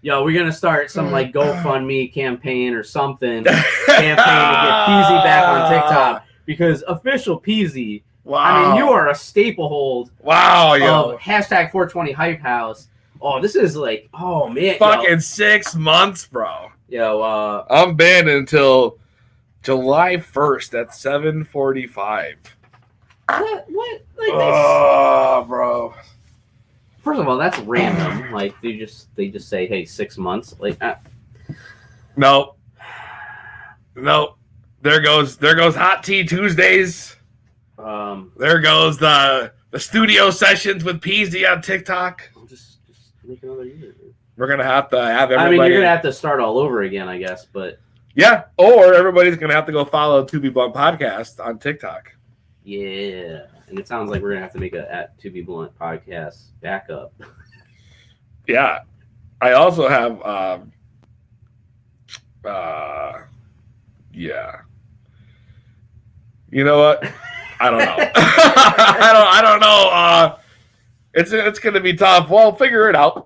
Yo, we're gonna start some like GoFundMe campaign or something campaign to get Peasy back on TikTok because official Peasy. Wow. I mean, you are a staple hold. Wow, yo. Of hashtag 420 Hype House. Oh, this is like, oh man, fucking 6 months, bro. Yo, I'm banned until July 1st at 7:45. What? Like, Bro. First of all, that's random. Like they just say, hey, 6 months. Like, No. There goes Hot Tea Tuesdays. There goes the studio sessions with Peasy on TikTok. Just make another user. We're gonna have to have everybody. I mean, you're gonna have to start all over again, I guess. But yeah, or everybody's gonna have to go follow 2B Blunt Podcast on TikTok. Yeah, and it sounds like we're gonna have to make a at 2B Blunt Podcast backup. Yeah, I also have. Yeah. You know what? I don't know. I don't know. It's gonna be tough. Well, figure it out.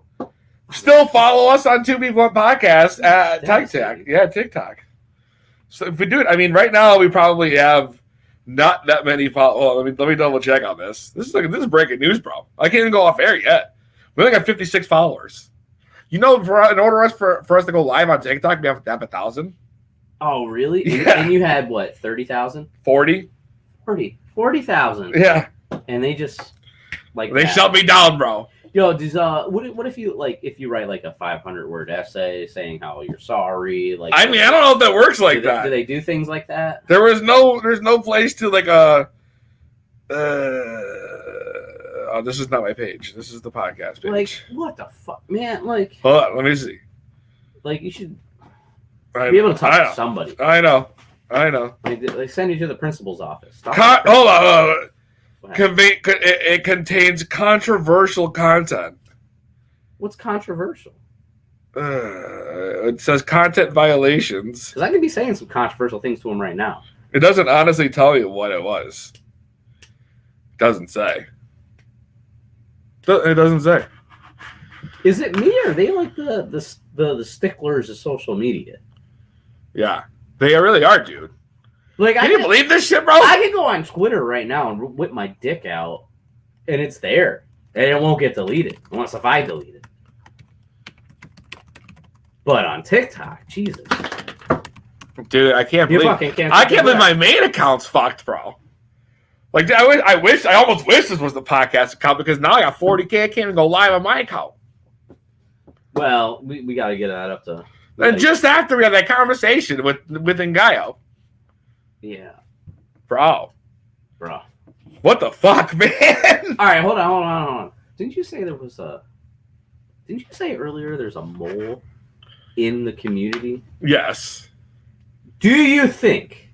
Still follow us on 2B Blunt Podcast at TikTok. Yeah, TikTok. So if we do it, I mean, right now we probably have not that many followers. Well, let me double check on this. This is breaking news, bro. I can't even go off air yet. We only got 56 followers. You know, in order for us to go live on TikTok, we have to have 1,000. Oh, really? Yeah. And you had what? 30,000? 40,000. Yeah. And they just like they shut me down, bro. Yo, does what if you if you write like a 500-word essay saying how you're sorry? Like, I mean, I don't know if that works like that. Do they do things like that? There's no place to like a. Oh, this is not my page. This is the podcast page. Like, what the fuck, man? Like, hold on, let me see. Like, you should be able to talk to somebody. I know. They send you to the principal's office. Hold on. It contains controversial content. What's controversial? It says content violations. Because I could be saying some controversial things to him right now. It doesn't honestly tell you what it was. It doesn't say. It doesn't say. Is it me or are they like the sticklers of social media? Yeah, they really are, dude. Like, Can you believe this shit, bro? I can go on Twitter right now and whip my dick out, and it's there, and it won't get deleted unless if I delete it. But on TikTok, Jesus, dude, I can't believe I can't believe my main account's fucked, bro. Like, I almost wish this was the podcast account because now I got 40K. I can't even go live on my account. Well, we got to get that up to. And just after we had that conversation with Ngayo. Yeah. Bro. What the fuck, man? All right, hold on. Didn't you say earlier there's a mole in the community? Yes. Do you think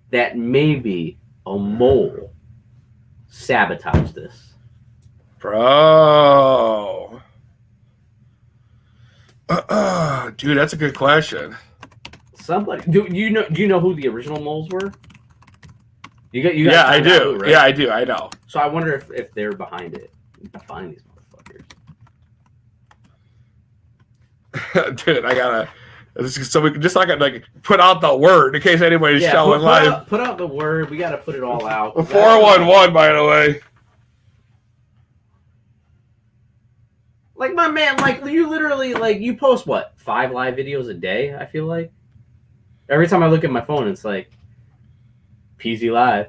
that maybe a mole sabotaged this? Bro. Dude, that's a good question. Somebody, do you know who the original moles were? You Yeah, I do. Yahoo, right? Yeah, I do. I know. So I wonder if they're behind it. You can find these motherfuckers. Dude, I gotta. So we can just like put out the word in case anybody's showing live. Put out the word. We got to put it all out. 411, by the way. Like my man, like you literally like you post what 5 live videos a day. I feel like every time I look at my phone, it's like PZ Live.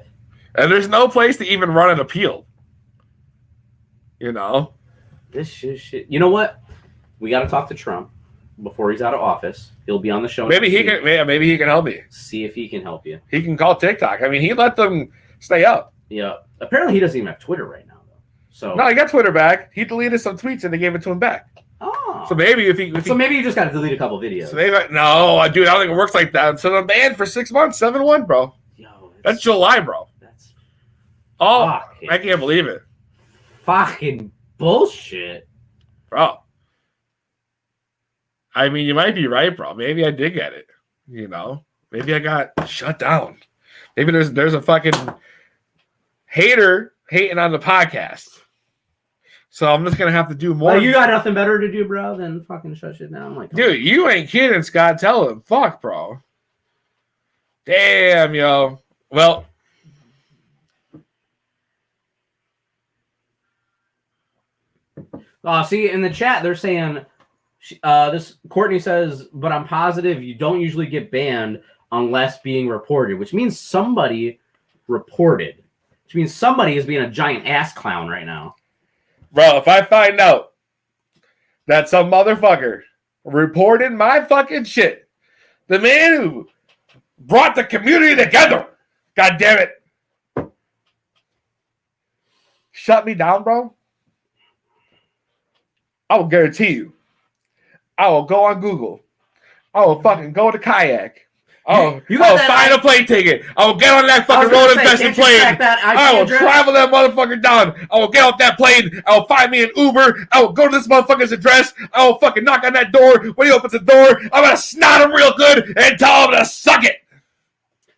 And there's no place to even run an appeal. You know? This shit. You know what? We got to talk to Trump before he's out of office. He'll be on the show. Maybe he can. Yeah, maybe he can help me. See if he can help you. He can call TikTok. I mean, he let them stay up. Yeah. Apparently, he doesn't even have Twitter right now, though. So No, he got Twitter back. He deleted some tweets and they gave it to him back. Oh. So maybe if he maybe you just got to delete a couple videos. So maybe no, dude, I don't think it works like that. So I'm banned for 6 months, 7-1, bro. Yo, That's July, bro. That's Oh, fucking, I can't believe it, fucking bullshit. bro. I mean, you might be right, bro. Maybe I did get it. You know, maybe I got shut down. Maybe there's a fucking hater hating on the podcast. So I'm just gonna have to do more. Well, you got nothing better to do, bro, than fucking shut shit down. Like, dude, you ain't kidding, Scott. Tell him, fuck, bro. Damn, yo. Well, see, in the chat, they're saying, this Courtney says, but I'm positive you don't usually get banned unless being reported, which means somebody reported, which means somebody is being a giant ass clown right now. bro, if I find out that some motherfucker reported my fucking shit, the man who brought the community together, god damn it, shut me down, bro, I will guarantee you, I will go on Google. I will fucking go to Kayak. Oh, You I got will that find a plane ticket. I will get on that fucking road infested plane. I will travel that motherfucker down. I will get off that plane. I will find me an Uber. I will go to this motherfucker's address. I will fucking knock on that door. When he opens the door, I'm gonna snot him real good and tell him to suck it.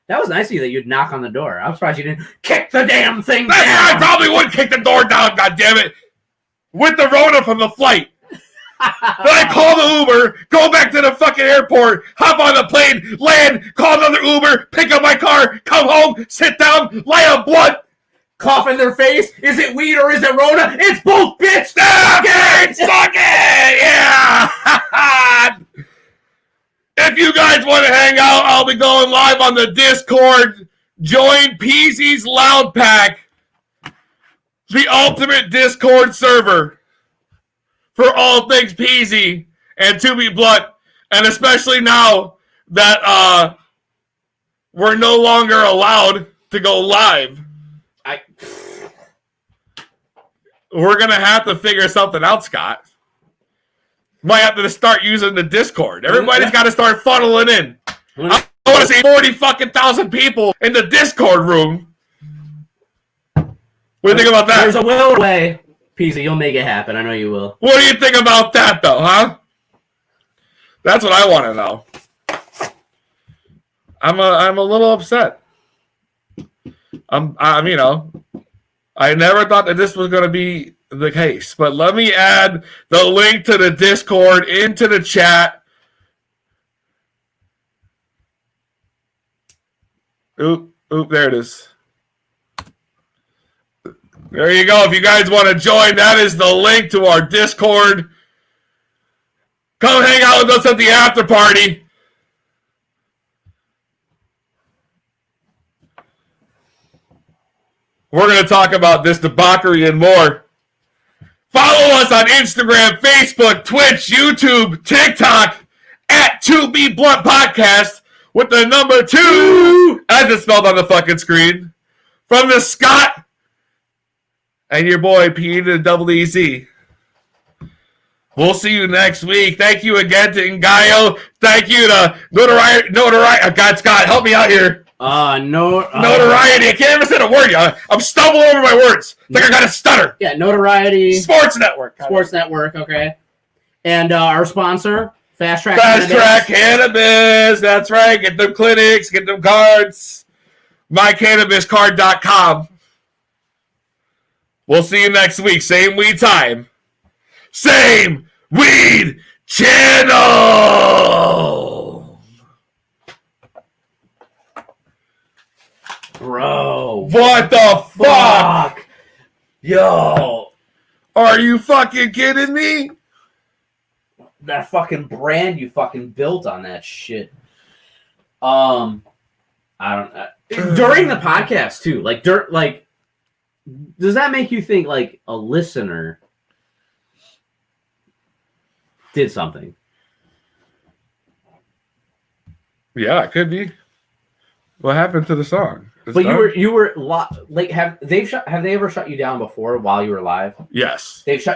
That was nice of you that you'd knock on the door. I'm surprised you didn't kick the damn thing That's down. why I probably would kick the door down, goddammit. With the Rona from the flight. Then I call the Uber, go back to the fucking airport, hop on the plane, land, call another Uber, pick up my car, come home, sit down, light a blunt, Cough in their face. Is it weed or is it Rona? It's both, bitch. suck it, yeah. If you guys want to hang out, I'll be going live on the Discord. Join Peasy's Loud Pack, the ultimate Discord server for all things Peasy and To Be Blunt, and especially now that we're no longer allowed to go live. We're gonna have to figure something out, Scott. Might have to start using the Discord. Everybody's got to start funneling in. I want to see 40,000 people in the Discord room. What do you think about that? There's a will way. Peasy, you'll make it happen. I know you will. What do you think about that, though, huh? That's what I want to know. I'm a little upset. I'm you know, I never thought that this was going to be the case, but let me add the link to the Discord into the chat. Oop, there it is. There you go. If you guys want to join, that is the link to our Discord. Come hang out with us at the after party. We're going to talk about this debauchery and more. Follow us on Instagram, Facebook, Twitch, YouTube, TikTok at 2B Blunt Podcast with the number 2 as it's spelled on the fucking screen. From the Scott and your boy P to double EZ. We'll see you next week. Thank you again to Ngayo. Thank you to Notoriety. God, Scott, help me out here. Notoriety. I can't even say the word. I'm stumbling over my words. It's like I got a stutter. Yeah, Notoriety. Sports Network. Okay. And our sponsor, Fast Track Cannabis. That's right. Get them clinics. Get them cards. MyCannabisCard.com. We'll see you next week. Same weed time. Same weed channel. Bro. What the fuck? Yo. Are you fucking kidding me? That fucking brand you fucking built on that shit. I don't during the podcast too. Like does that make you think like a listener did something? Yeah, it could be. What happened to the song? It's But done? you were like have they ever shut you down before while you were live? Yes. They've shut